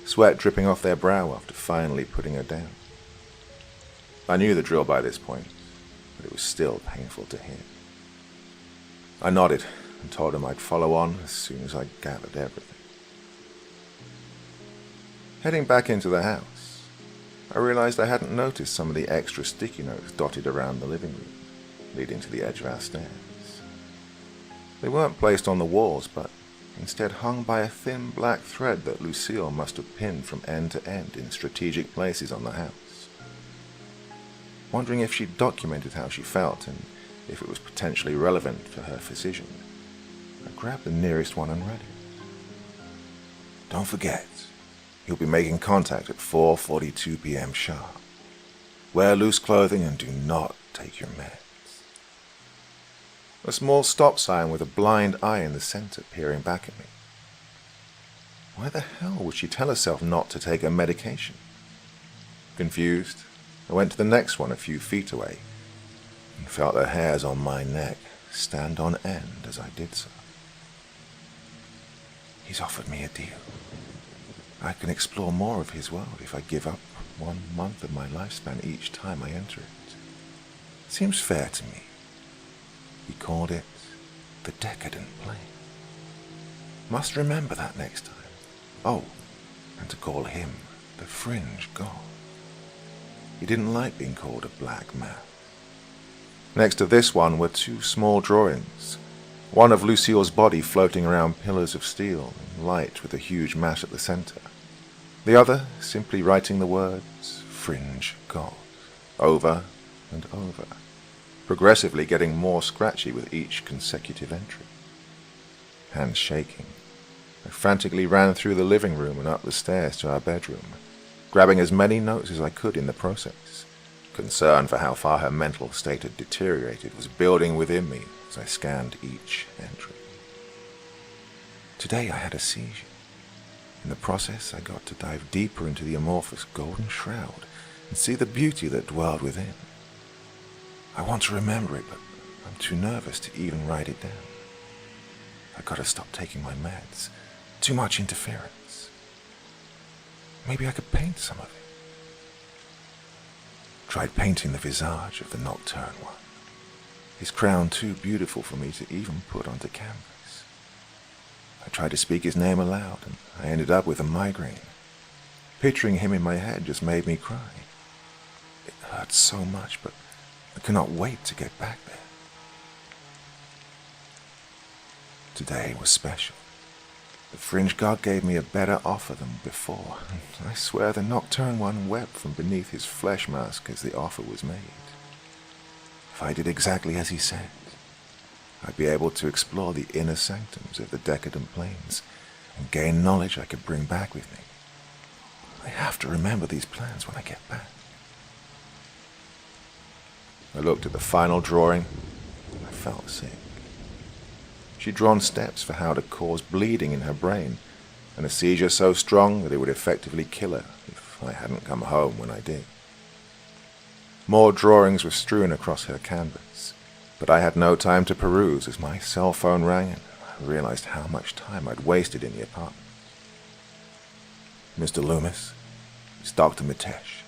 sweat dripping off their brow after finally putting her down. I knew the drill by this point, but it was still painful to hear. I nodded and told him I'd follow on as soon as I'd gathered everything. Heading back into the house, I realized I hadn't noticed some of the extra sticky notes dotted around the living room, leading to the edge of our stairs. They weren't placed on the walls, but instead hung by a thin black thread that Lucille must have pinned from end to end in strategic places on the house. Wondering if she'd documented how she felt and if it was potentially relevant for her physician, I grabbed the nearest one and read it. Don't forget, you'll be making contact at 4:42 p.m. sharp. Wear loose clothing and do not take your meds. A small stop sign with a blind eye in the center peering back at me. Why the hell would she tell herself not to take her medication? Confused, I went to the next one a few feet away and felt the hairs on my neck stand on end as I did so. He's offered me a deal. I can explore more of his world if I give up 1 month of my lifespan each time I enter it. Seems fair to me. He called it the Decadent Plane. Must remember that next time. Oh, and to call him the Fringe God. He didn't like being called a black man. Next to this one were 2 small drawings, one of Lucille's body floating around pillars of steel and light with a huge mat at the center. The other simply writing the words Fringe God over and over, progressively getting more scratchy with each consecutive entry. Hands shaking, I frantically ran through the living room and up the stairs to our bedroom, grabbing as many notes as I could in the process. Concern for how far her mental state had deteriorated was building within me as I scanned each entry. Today I had a seizure. In the process, I got to dive deeper into the amorphous golden shroud and see the beauty that dwelled within. I want to remember it, but I'm too nervous to even write it down. I gotta stop taking my meds. Too much interference. Maybe I could paint some of it. Tried painting the visage of the Nocturne one. His crown too beautiful for me to even put onto canvas. I tried to speak his name aloud, and I ended up with a migraine. Picturing him in my head just made me cry. It hurts so much, but I cannot wait to get back there. Today was special. The fringe god gave me a better offer than before, and I swear the nocturne one wept from beneath his flesh mask as the offer was made. If I did exactly as he said, I'd be able to explore the inner sanctums of the decadent planes and gain knowledge I could bring back with me. I have to remember these plans when I get back. I looked at the final drawing, and I felt sick. She'd drawn steps for how to cause bleeding in her brain, and a seizure so strong that it would effectively kill her if I hadn't come home when I did. More drawings were strewn across her canvas, but I had no time to peruse as my cell phone rang and I realized how much time I'd wasted in the apartment. Mr. Loomis, it's Dr. Mitesh.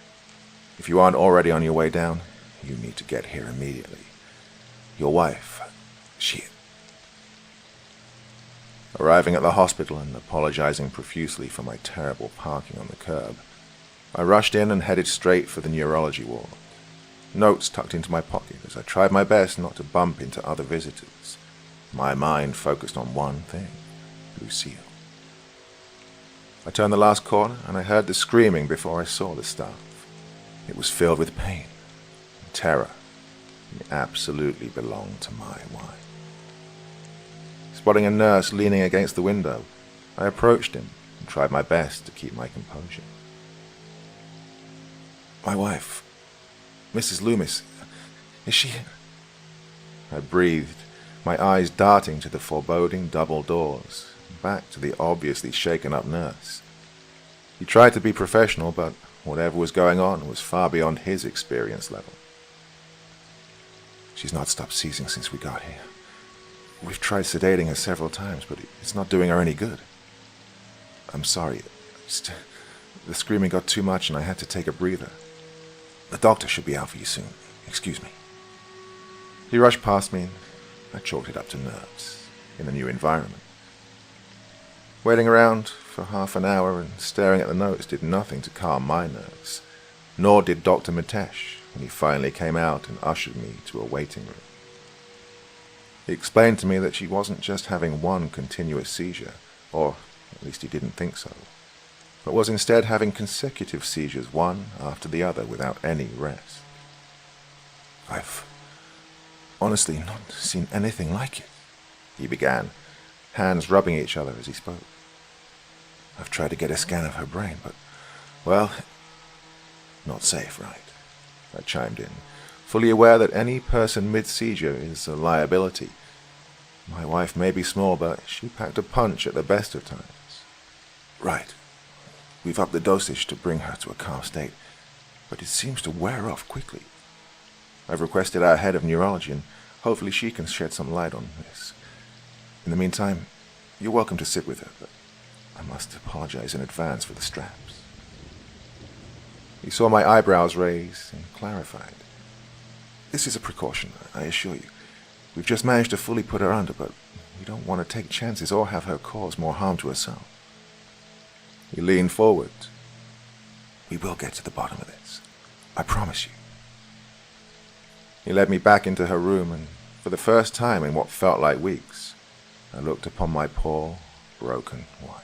If you aren't already on your way down, you need to get here immediately. Your wife, she... Arriving at the hospital and apologizing profusely for my terrible parking on the curb, I rushed in and headed straight for the neurology ward. Notes tucked into my pocket as I tried my best not to bump into other visitors. My mind focused on one thing, Lucille. I turned the last corner and I heard the screaming before I saw the stuff. It was filled with pain and terror. It absolutely belonged to my wife. Spotting a nurse leaning against the window, I approached him and tried my best to keep my composure. My wife, Mrs. Loomis, is she... I breathed, my eyes darting to the foreboding double doors, back to the obviously shaken-up nurse. He tried to be professional, but whatever was going on was far beyond his experience level. She's not stopped seizing since we got here. We've tried sedating her several times, but it's not doing her any good. I'm sorry. The screaming got too much and I had to take a breather. The doctor should be out for you soon. Excuse me. He rushed past me and I chalked it up to nerves in a new environment. Waiting around for half an hour and staring at the notes did nothing to calm my nerves, nor did Dr. Mitesh when he finally came out and ushered me to a waiting room. He explained to me that she wasn't just having one continuous seizure, or at least he didn't think so, but was instead having consecutive seizures one after the other without any rest. I've honestly not seen anything like it, he began, hands rubbing each other as he spoke. I've tried to get a scan of her brain, but, well, not safe, right? I chimed in, fully aware that any person mid-seizure is a liability. My wife may be small, but she packed a punch at the best of times. Right. We've upped the dosage to bring her to a calm state, but it seems to wear off quickly. I've requested our head of neurology, and hopefully she can shed some light on this. In the meantime, you're welcome to sit with her, but I must apologize in advance for the straps. He saw my eyebrows raise and clarified. This is a precaution, I assure you. We've just managed to fully put her under, but we don't want to take chances or have her cause more harm to herself. He leaned forward. We will get to the bottom of this. I promise you. He led me back into her room, and for the first time in what felt like weeks, I looked upon my poor, broken wife.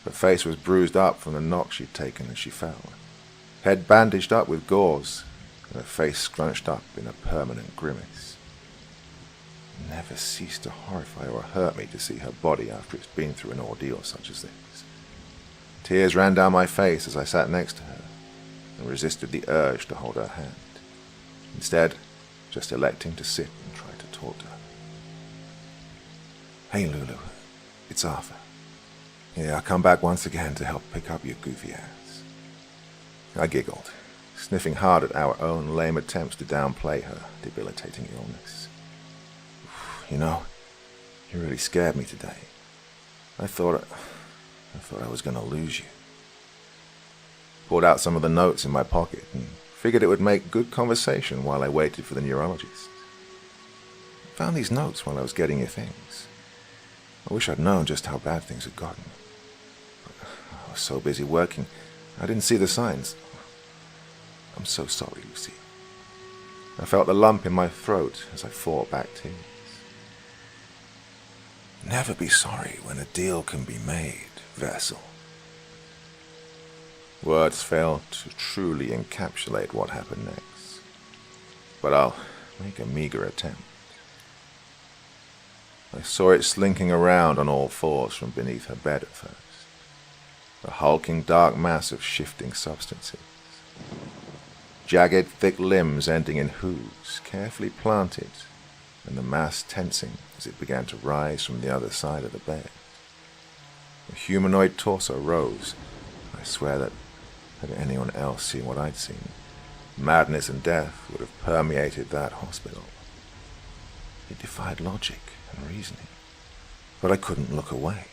Her face was bruised up from the knock she'd taken as she fell, head bandaged up with gauze, and her face scrunched up in a permanent grimace. It never ceased to horrify or hurt me to see her body after it's been through an ordeal such as this. Tears ran down my face as I sat next to her and resisted the urge to hold her hand, instead just electing to sit and try to talk to her. Hey Lulu, it's Arthur. Yeah, I come back once again to help pick up your goofy ass. I giggled, sniffing hard at our own lame attempts to downplay her debilitating illness. You know, you really scared me today. I thought I was going to lose you. Pulled out some of the notes in my pocket and figured it would make good conversation while I waited for the neurologist. Found these notes while I was getting your things. I wish I'd known just how bad things had gotten. But I was so busy working, I didn't see the signs. I'm so sorry, Lucy. I felt the lump in my throat as I fought back tears. Never be sorry when a deal can be made, vessel. Words fail to truly encapsulate what happened next, but I'll make a meager attempt. I saw it slinking around on all fours from beneath her bed at first, a hulking dark mass of shifting substances. Jagged, thick limbs ending in hooves, carefully planted, and the mass tensing as it began to rise from the other side of the bed. The humanoid torso rose. I swear that had anyone else seen what I'd seen, madness and death would have permeated that hospital. It defied logic and reasoning, but I couldn't look away.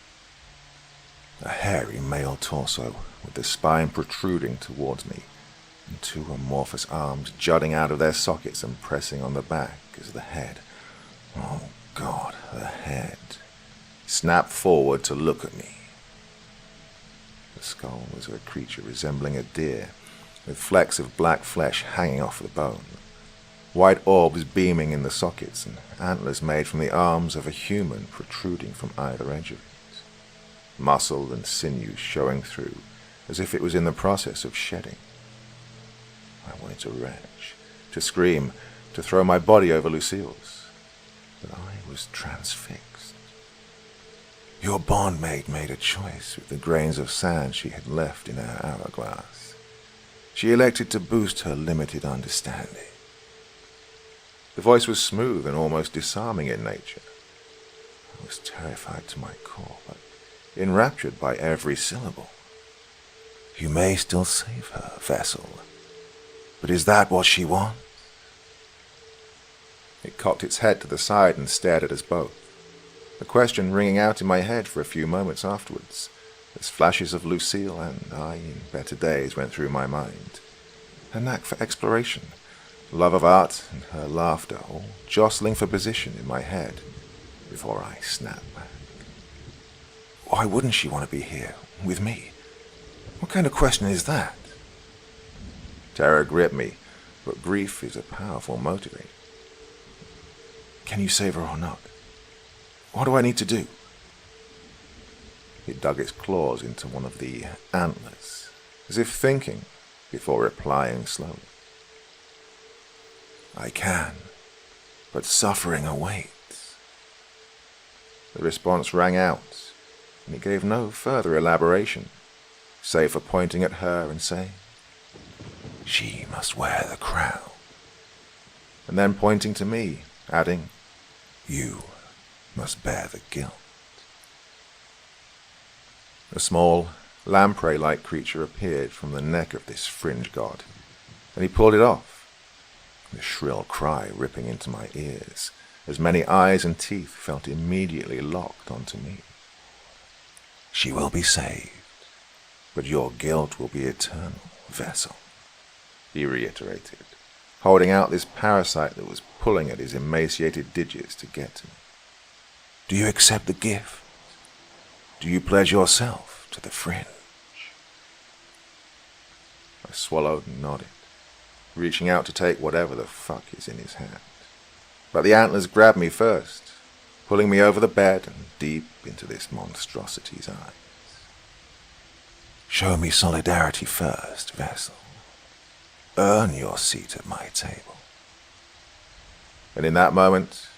A hairy male torso with the spine protruding towards me, and two amorphous arms jutting out of their sockets and pressing on the back as the head, oh God, the head, snapped forward to look at me. The skull was of a creature resembling a deer, with flecks of black flesh hanging off the bone, white orbs beaming in the sockets, and antlers made from the arms of a human protruding from either edge of it, muscle and sinew showing through, as if it was in the process of shedding. I wanted to retch, to scream, to throw my body over Lucille's, but I was transfixed. Your bondmaid made a choice with the grains of sand she had left in her hourglass. She elected to boost her limited understanding. The voice was smooth and almost disarming in nature. I was terrified to my core, but enraptured by every syllable. You may still save her, vessel. But is that what she wants? It cocked its head to the side and stared at us both, a question ringing out in my head for a few moments afterwards, as flashes of Lucille and I in better days went through my mind. Her knack for exploration, love of art, and her laughter all jostling for position in my head before I snapped back. Why wouldn't she want to be here, with me? What kind of question is that? Terror gripped me, but grief is a powerful motivator. Can you save her or not? What do I need to do? It dug its claws into one of the antlers, as if thinking before replying slowly. I can, but suffering awaits. The response rang out, and it gave no further elaboration, save for pointing at her and saying, she must wear the crown. And then pointing to me, adding, you must bear the guilt. A small, lamprey-like creature appeared from the neck of this fringe god, and he pulled it off, the shrill cry ripping into my ears, as many eyes and teeth felt immediately locked onto me. She will be saved, but your guilt will be eternal, vessel, he reiterated, holding out this parasite that was pulling at his emaciated digits to get to me. Do you accept the gift? Do you pledge yourself to the fringe? I swallowed and nodded, reaching out to take whatever the fuck is in his hand. But the antlers grabbed me first, pulling me over the bed and deep into this monstrosity's eyes. Show me solidarity first, vessel. Earn your seat at my table. And in that moment,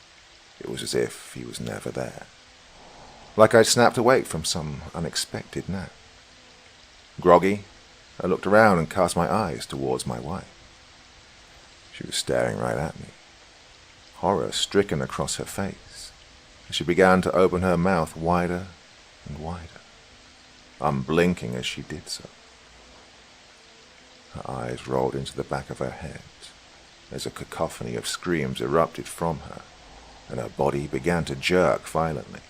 it was as if he was never there. Like I'd snapped awake from some unexpected nap. Groggy, I looked around and cast my eyes towards my wife. She was staring right at me, horror stricken across her face, and she began to open her mouth wider and wider, unblinking as she did so. Her eyes rolled into the back of her head as a cacophony of screams erupted from her, and her body began to jerk violently.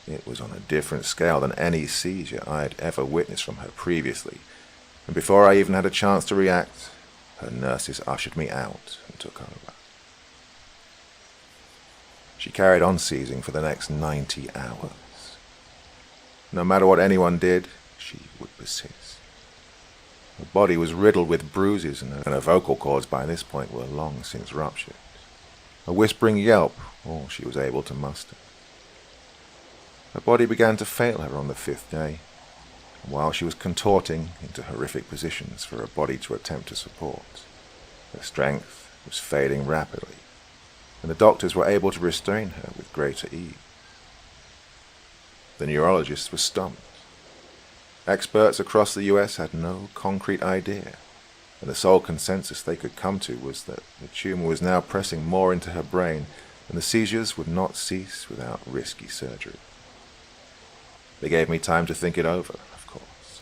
It was on a different scale than any seizure I had ever witnessed from her previously, and before I even had a chance to react, her nurses ushered me out and took over. She carried on seizing for the next 90 hours. No matter what anyone did, she would persist. Her body was riddled with bruises, and her vocal cords by this point were long since ruptured. A whispering yelp, all she was able to muster. Her body began to fail her on the 5th day, and while she was contorting into horrific positions for her body to attempt to support, her strength was fading rapidly, and the doctors were able to restrain her with greater ease. The neurologists were stumped. Experts across the US had no concrete idea, and the sole consensus they could come to was that the tumor was now pressing more into her brain, and the seizures would not cease without risky surgery. They gave me time to think it over, of course,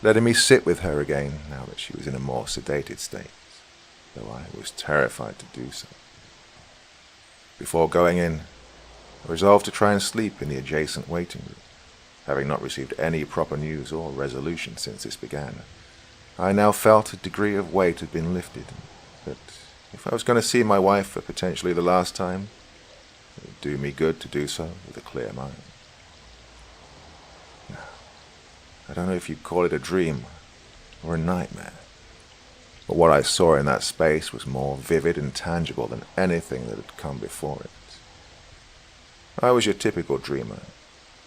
letting me sit with her again now that she was in a more sedated state, though I was terrified to do so. Before going in, I resolved to try and sleep in the adjacent waiting room, having not received any proper news or resolution since this began. I now felt a degree of weight had been lifted, but if I was going to see my wife for potentially the last time, it would do me good to do so with a clear mind. Now, I don't know if you'd call it a dream or a nightmare, but what I saw in that space was more vivid and tangible than anything that had come before it. I was your typical dreamer,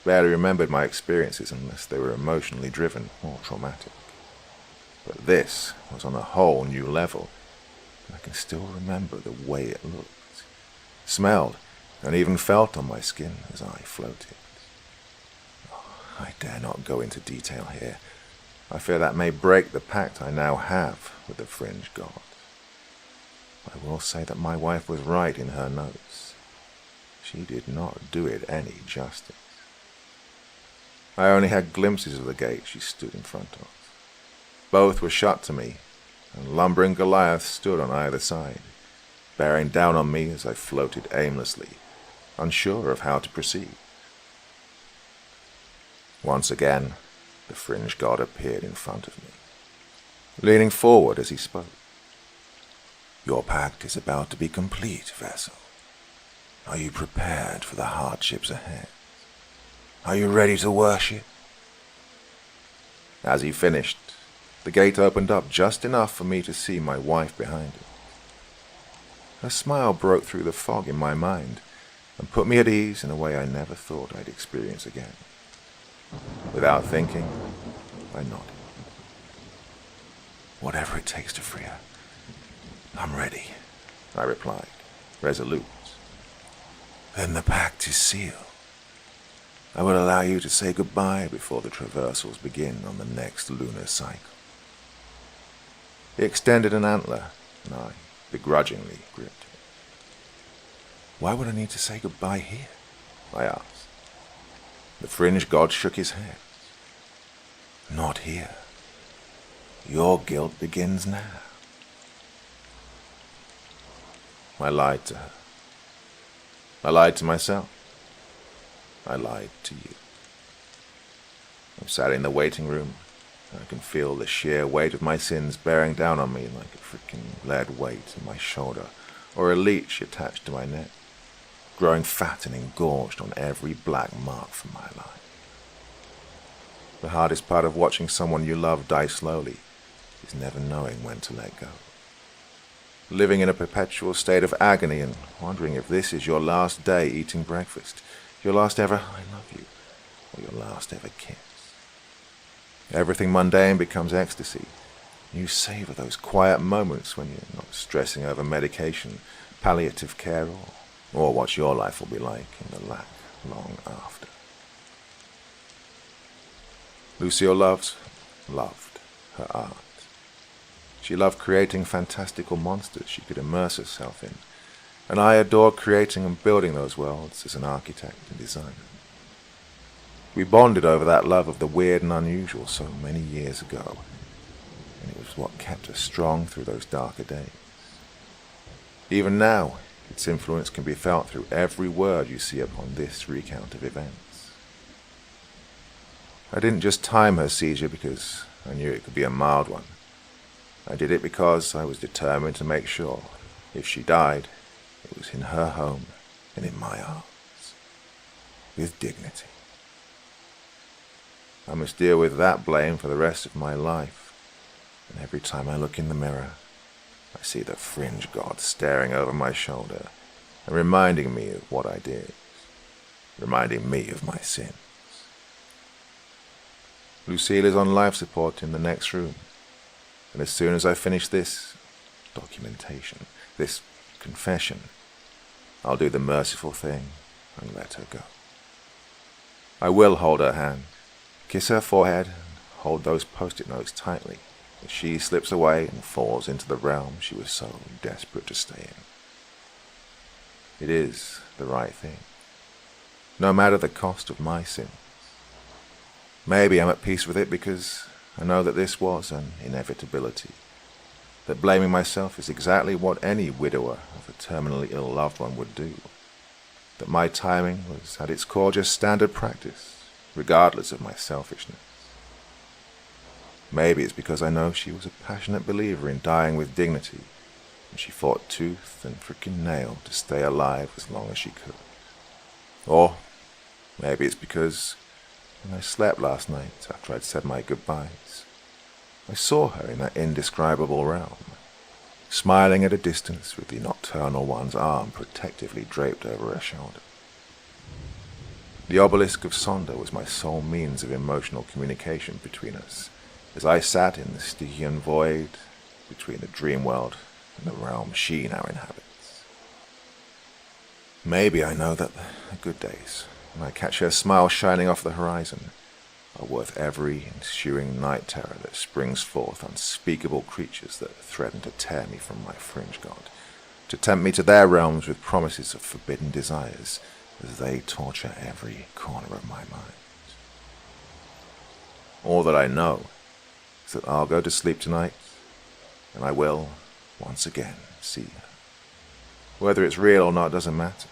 barely remembered my experiences unless they were emotionally driven or traumatic. But this was on a whole new level, and I can still remember the way it looked, smelled, and even felt on my skin as I floated. I dare not go into detail here. I fear that may break the pact I now have with the fringe god. I will say that my wife was right in her notes. She did not do it any justice. I only had glimpses of the gate she stood in front of. Both were shut to me, and lumbering Goliath stood on either side, bearing down on me as I floated aimlessly, unsure of how to proceed. Once again, the fringe god appeared in front of me, leaning forward as he spoke. "Your pact is about to be complete, vessel. Are you prepared for the hardships ahead? Are you ready to worship?" As he finished, the gate opened up just enough for me to see my wife behind it. Her smile broke through the fog in my mind and put me at ease in a way I never thought I'd experience again. Without thinking, I nodded. "Whatever it takes to free her, I'm ready," I replied, resolute. "Then the pact is sealed. I will allow you to say goodbye before the traversals begin on the next lunar cycle." He extended an antler, and I begrudgingly gripped it. "Why would I need to say goodbye here?" I asked. The fringe god shook his head. "Not here. Your guilt begins now." I lied to her. I lied to myself. I lied to you. I'm sat in the waiting room. I can feel the sheer weight of my sins bearing down on me like a freaking lead weight in my shoulder or a leech attached to my neck, growing fat and engorged on every black mark from my life. The hardest part of watching someone you love die slowly is never knowing when to let go. Living in a perpetual state of agony and wondering if this is your last day eating breakfast, your last ever "I love you," or your last ever kiss. Everything mundane becomes ecstasy. You savor those quiet moments when you're not stressing over medication, palliative care, or what your life will be like in the long after. Lucille loved her art. She loved creating fantastical monsters she could immerse herself in, and I adored creating and building those worlds as an architect and designer. We bonded over that love of the weird and unusual so many years ago, and it was what kept us strong through those darker days. Even now, its influence can be felt through every word you see upon this recount of events. I didn't just time her seizure because I knew it could be a mild one. I did it because I was determined to make sure, if she died, it was in her home and in my arms, with dignity. I must deal with that blame for the rest of my life, and every time I look in the mirror, I see the fringe god staring over my shoulder and reminding me of what I did. reminding me of my sin. Lucille is on life support in the next room, and as soon as I finish this documentation, this confession, I'll do the merciful thing and let her go. I will hold her hand, kiss her forehead, and hold those post-it notes tightly as she slips away and falls into the realm she was so desperate to stay in. It is the right thing, no matter the cost of my sin. Maybe I'm at peace with it because I know that this was an inevitability, that blaming myself is exactly what any widower of a terminally ill loved one would do, that my timing was at its core just standard practice, regardless of my selfishness. Maybe it's because I know she was a passionate believer in dying with dignity, and she fought tooth and frickin' nail to stay alive as long as she could. Or maybe it's because when I slept last night after I'd said my goodbyes, I saw her in that indescribable realm, smiling at a distance with the nocturnal one's arm protectively draped over her shoulder. The obelisk of Sonder was my sole means of emotional communication between us, as I sat in the Stygian void between the dream world and the realm she now inhabits. Maybe I know that the good days, when I catch her smile shining off the horizon, are worth every ensuing night terror that springs forth unspeakable creatures that threaten to tear me from my fringe god, to tempt me to their realms with promises of forbidden desires as they torture every corner of my mind. All that I know is that I'll go to sleep tonight, and I will, once again, see her. Whether it's real or not doesn't matter.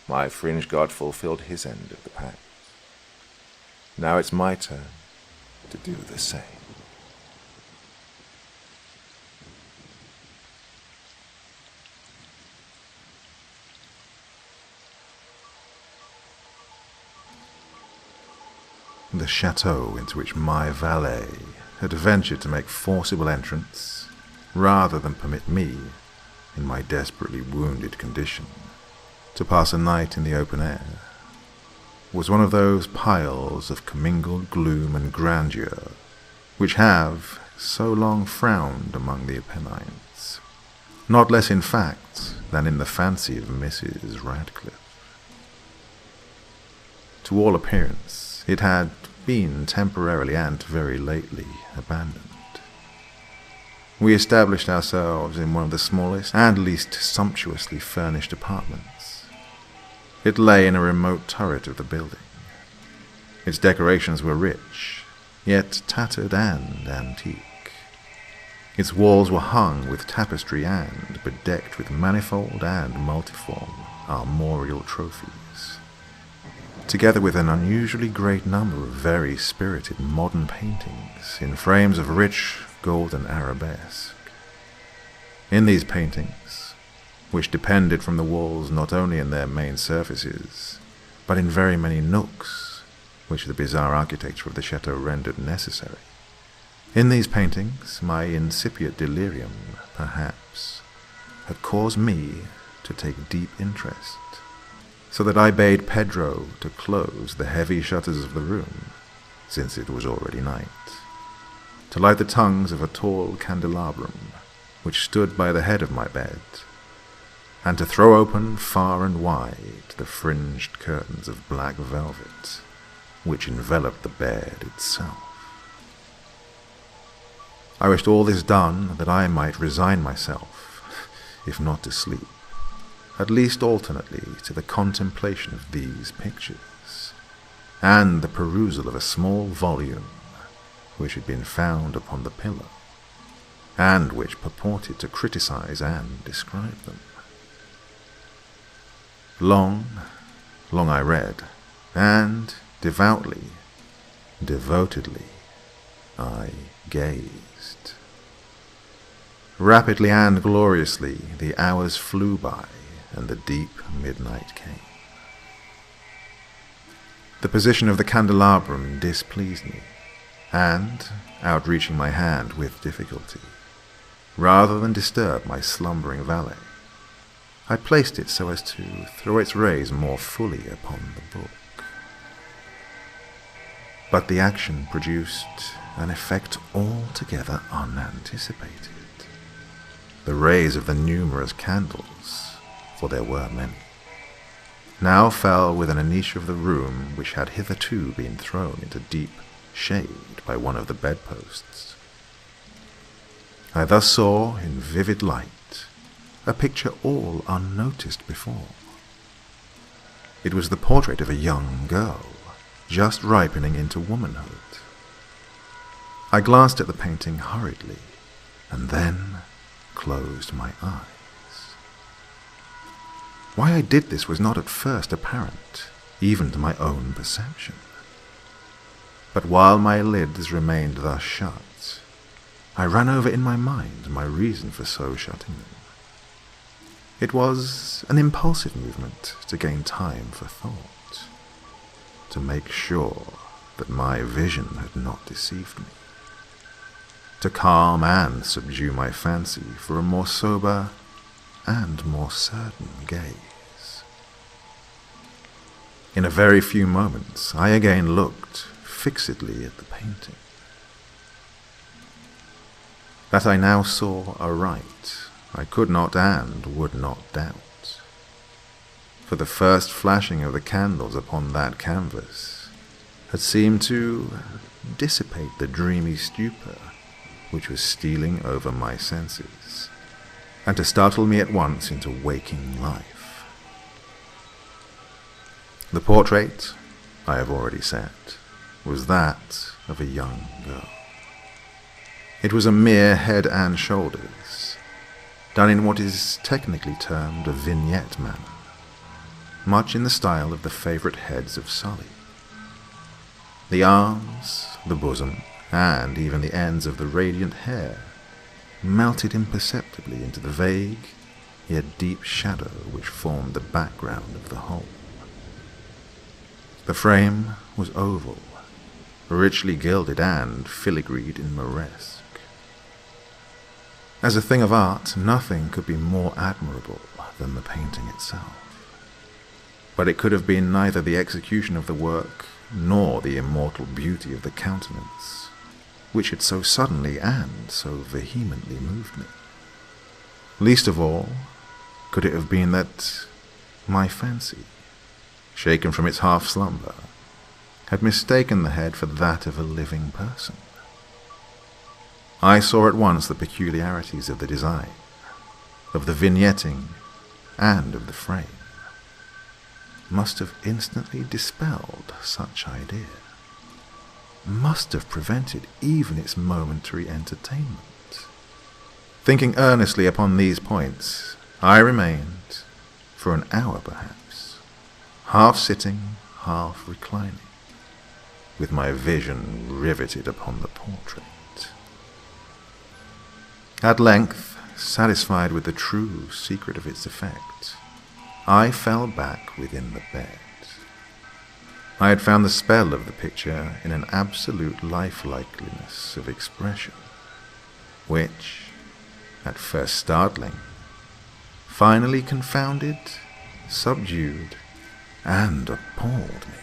My fringe god fulfilled his end of the pact. Now it's my turn to do the same. The chateau into which my valet had ventured to make forcible entrance, rather than permit me, in my desperately wounded condition, to pass a night in the open air, was one of those piles of commingled gloom and grandeur which have so long frowned among the Apennines, not less in fact than in the fancy of Mrs. Radcliffe. To all appearance, it had been temporarily and very lately abandoned. We established ourselves in one of the smallest and least sumptuously furnished apartments. It lay in a remote turret of the building. Its decorations were rich, yet tattered and antique. Its walls were hung with tapestry and bedecked with manifold and multiform armorial trophies, together with an unusually great number of very spirited modern paintings in frames of rich golden arabesque. In these paintings, which depended from the walls not only in their main surfaces, but in very many nooks which the bizarre architecture of the chateau rendered necessary, in these paintings my incipient delirium, perhaps, had caused me to take deep interest, so that I bade Pedro to close the heavy shutters of the room, since it was already night, to light the tongues of a tall candelabrum which stood by the head of my bed, and to throw open far and wide the fringed curtains of black velvet which enveloped the bed itself. I wished all this done that I might resign myself, if not to sleep, at least alternately to the contemplation of these pictures, and the perusal of a small volume which had been found upon the pillow, and which purported to criticize and describe them. Long I read, and devoutly, devotedly, I gazed. Rapidly and gloriously the hours flew by, and the deep midnight came. The position of the candelabrum displeased me, and, outreaching my hand with difficulty, rather than disturb my slumbering valet, I placed it so as to throw its rays more fully upon the book. But the action produced an effect altogether unanticipated. The rays of the numerous candles, for there were many, now fell within a niche of the room which had hitherto been thrown into deep shade by one of the bedposts. I thus saw in vivid light a picture all unnoticed before. It was the portrait of a young girl, just ripening into womanhood. I glanced at the painting hurriedly, and then closed my eyes. Why I did this was not at first apparent, even to my own perception. But while my lids remained thus shut, I ran over in my mind my reason for so shutting them. It was an impulsive movement to gain time for thought, to make sure that my vision had not deceived me, to calm and subdue my fancy for a more sober and more certain gaze. In a very few moments, I again looked fixedly at the painting. That I now saw aright, I could not and would not doubt, for the first flashing of the candles upon that canvas had seemed to dissipate the dreamy stupor which was stealing over my senses, and to startle me at once into waking life. The portrait, I have already said, was that of a young girl. It was a mere head and shoulders, done in what is technically termed a vignette manner, much in the style of the favourite heads of Sully. The arms, the bosom, and even the ends of the radiant hair melted imperceptibly into the vague yet deep shadow which formed the background of the whole. The frame was oval, richly gilded and filigreed in moresque. As a thing of art, nothing could be more admirable than the painting itself. But it could have been neither the execution of the work nor the immortal beauty of the countenance, which had so suddenly and so vehemently moved me. Least of all could it have been that my fancy, shaken from its half-slumber, had mistaken the head for that of a living person. I saw at once the peculiarities of the design, of the vignetting, and of the frame. Must have instantly dispelled such idea. Must have prevented even its momentary entertainment. Thinking earnestly upon these points, I remained, for an hour perhaps, half sitting, half reclining, with my vision riveted upon the portrait. At length, satisfied with the true secret of its effect, I fell back within the bed. I had found the spell of the picture in an absolute lifelikeliness of expression, which, at first startling, finally confounded, subdued, and appalled me.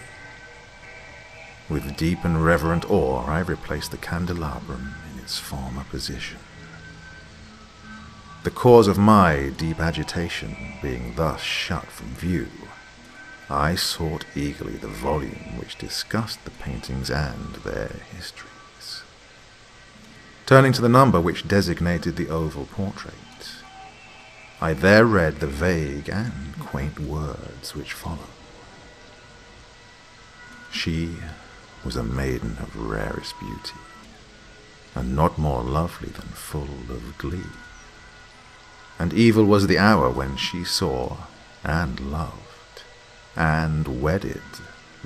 With deep and reverent awe, I replaced the candelabrum in its former position. The cause of my deep agitation being thus shut from view, I sought eagerly the volume which discussed the paintings and their histories. Turning to the number which designated the oval portrait, I there read the vague and quaint words which follow. She was a maiden of rarest beauty, and not more lovely than full of glee. And evil was the hour when she saw and loved and wedded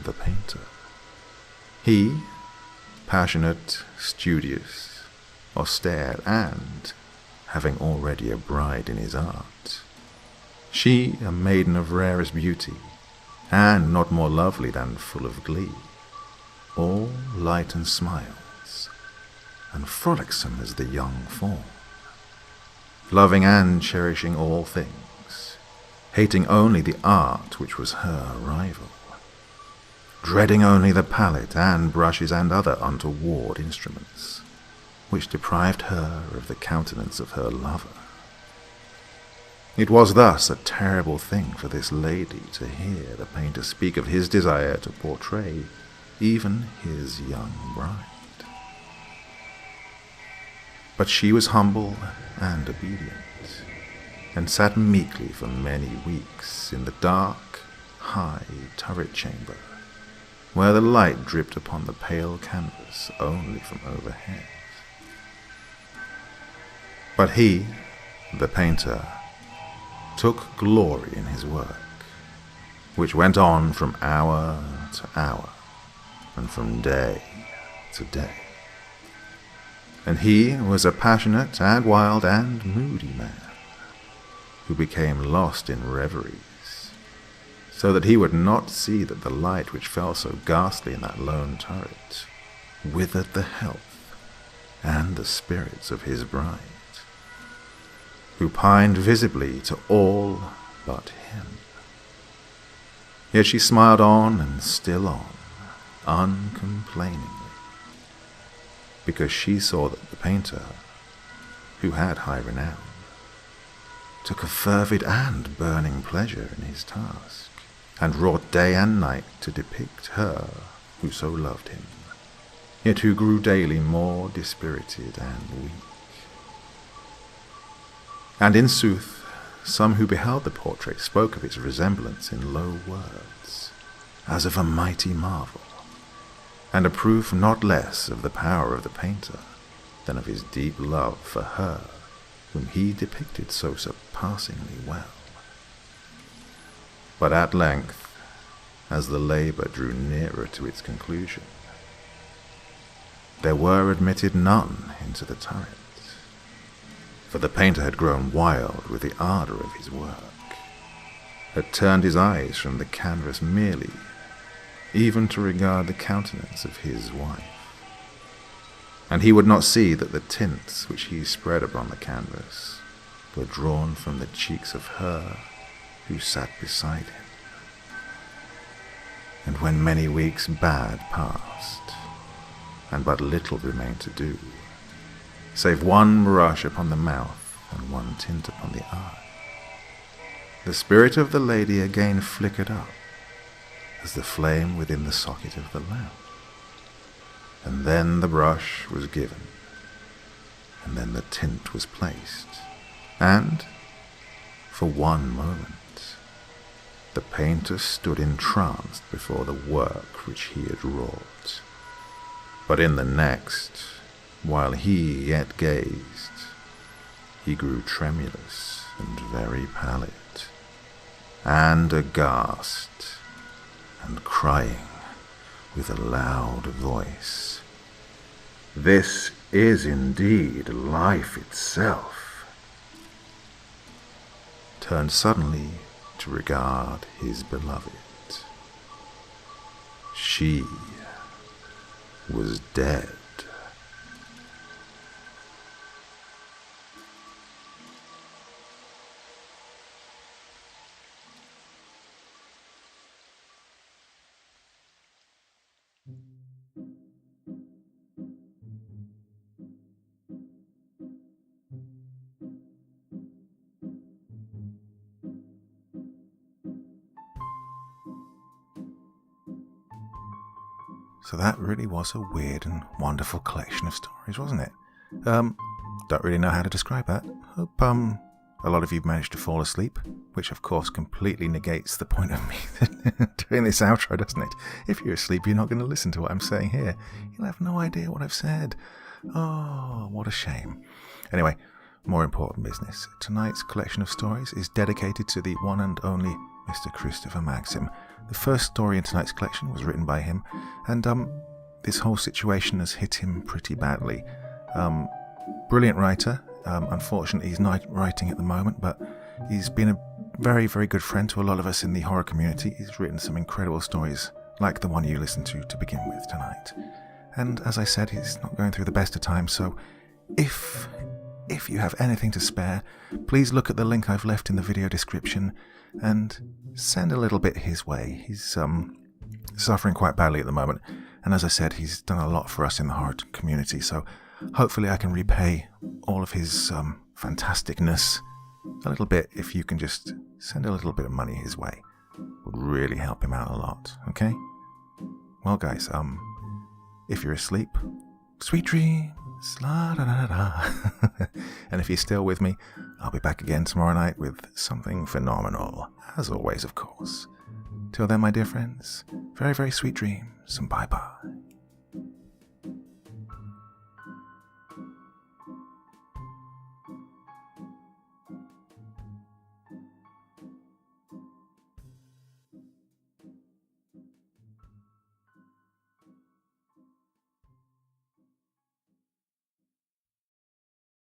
the painter. He, passionate, studious, austere, and having already a bride in his art. She, a maiden of rarest beauty, and not more lovely than full of glee, all light and smiles, and frolicsome as the young fawn, loving and cherishing all things, hating only the art which was her rival, dreading only the palette and brushes and other untoward instruments, which deprived her of the countenance of her lover. It was thus a terrible thing for this lady to hear the painter speak of his desire to portray even his young bride. But she was humble and obedient, and sat meekly for many weeks in the dark, high turret chamber, where the light dripped upon the pale canvas only from overhead. But he, the painter, took glory in his work, which went on from hour to hour, and from day to day. And he was a passionate and wild and moody man, who became lost in reveries, so that he would not see that the light which fell so ghastly in that lone turret withered the health and the spirits of his bride, who pined visibly to all but him. Yet she smiled on and still on, uncomplainingly, because she saw that the painter, who had high renown, took a fervid and burning pleasure in his task, and wrought day and night to depict her who so loved him, yet who grew daily more dispirited and weak. And in sooth, some who beheld the portrait spoke of its resemblance in low words, as of a mighty marvel, and a proof not less of the power of the painter than of his deep love for her whom he depicted so surpassingly well. But at length, as the labour drew nearer to its conclusion, there were admitted none into the turret, for the painter had grown wild with the ardour of his work, had turned his eyes from the canvas merely, even to regard the countenance of his wife, and he would not see that the tints which he spread upon the canvas were drawn from the cheeks of her who sat beside him. And when many weeks bad passed, and but little remained to do, save one brush upon the mouth and one tint upon the eye, the spirit of the lady again flickered up as the flame within the socket of the lamp. And then the brush was given, and then the tint was placed, and, for one moment, the painter stood entranced before the work which he had wrought. But in the next, while he yet gazed, he grew tremulous and very pallid, and aghast, and crying with a loud voice, "This is indeed life itself," turned suddenly to regard his beloved. She was dead. So that really was a weird and wonderful collection of stories, wasn't it? Don't really know how to describe that. Hope a lot of you managed to fall asleep, which of course completely negates the point of me doing this outro, doesn't it? If you're asleep, you're not going to listen to what I'm saying here. You'll have no idea what I've said. Oh, what a shame. Anyway, more important business. Tonight's collection of stories is dedicated to the one and only Mr. Christopher Maxim. The first story in tonight's collection was written by him, and this whole situation has hit him pretty badly. Brilliant writer. Unfortunately, he's not writing at the moment, but he's been a very, very good friend to a lot of us in the horror community. He's written some incredible stories, like the one you listened to begin with tonight. And as I said, he's not going through the best of times, so if if you have anything to spare, please look at the link I've left in the video description and send a little bit his way. He's suffering quite badly at the moment, and as I said, he's done a lot for us in the horror community, so hopefully I can repay all of his fantasticness a little bit. If you can just send a little bit of money his way, would really help him out a lot, okay? Well guys, if you're asleep, sweet dreams, la da da da. And if you're still with me, I'll be back again tomorrow night with something phenomenal, as always, of course. Till then, my dear friends, very, very sweet dreams, and bye-bye.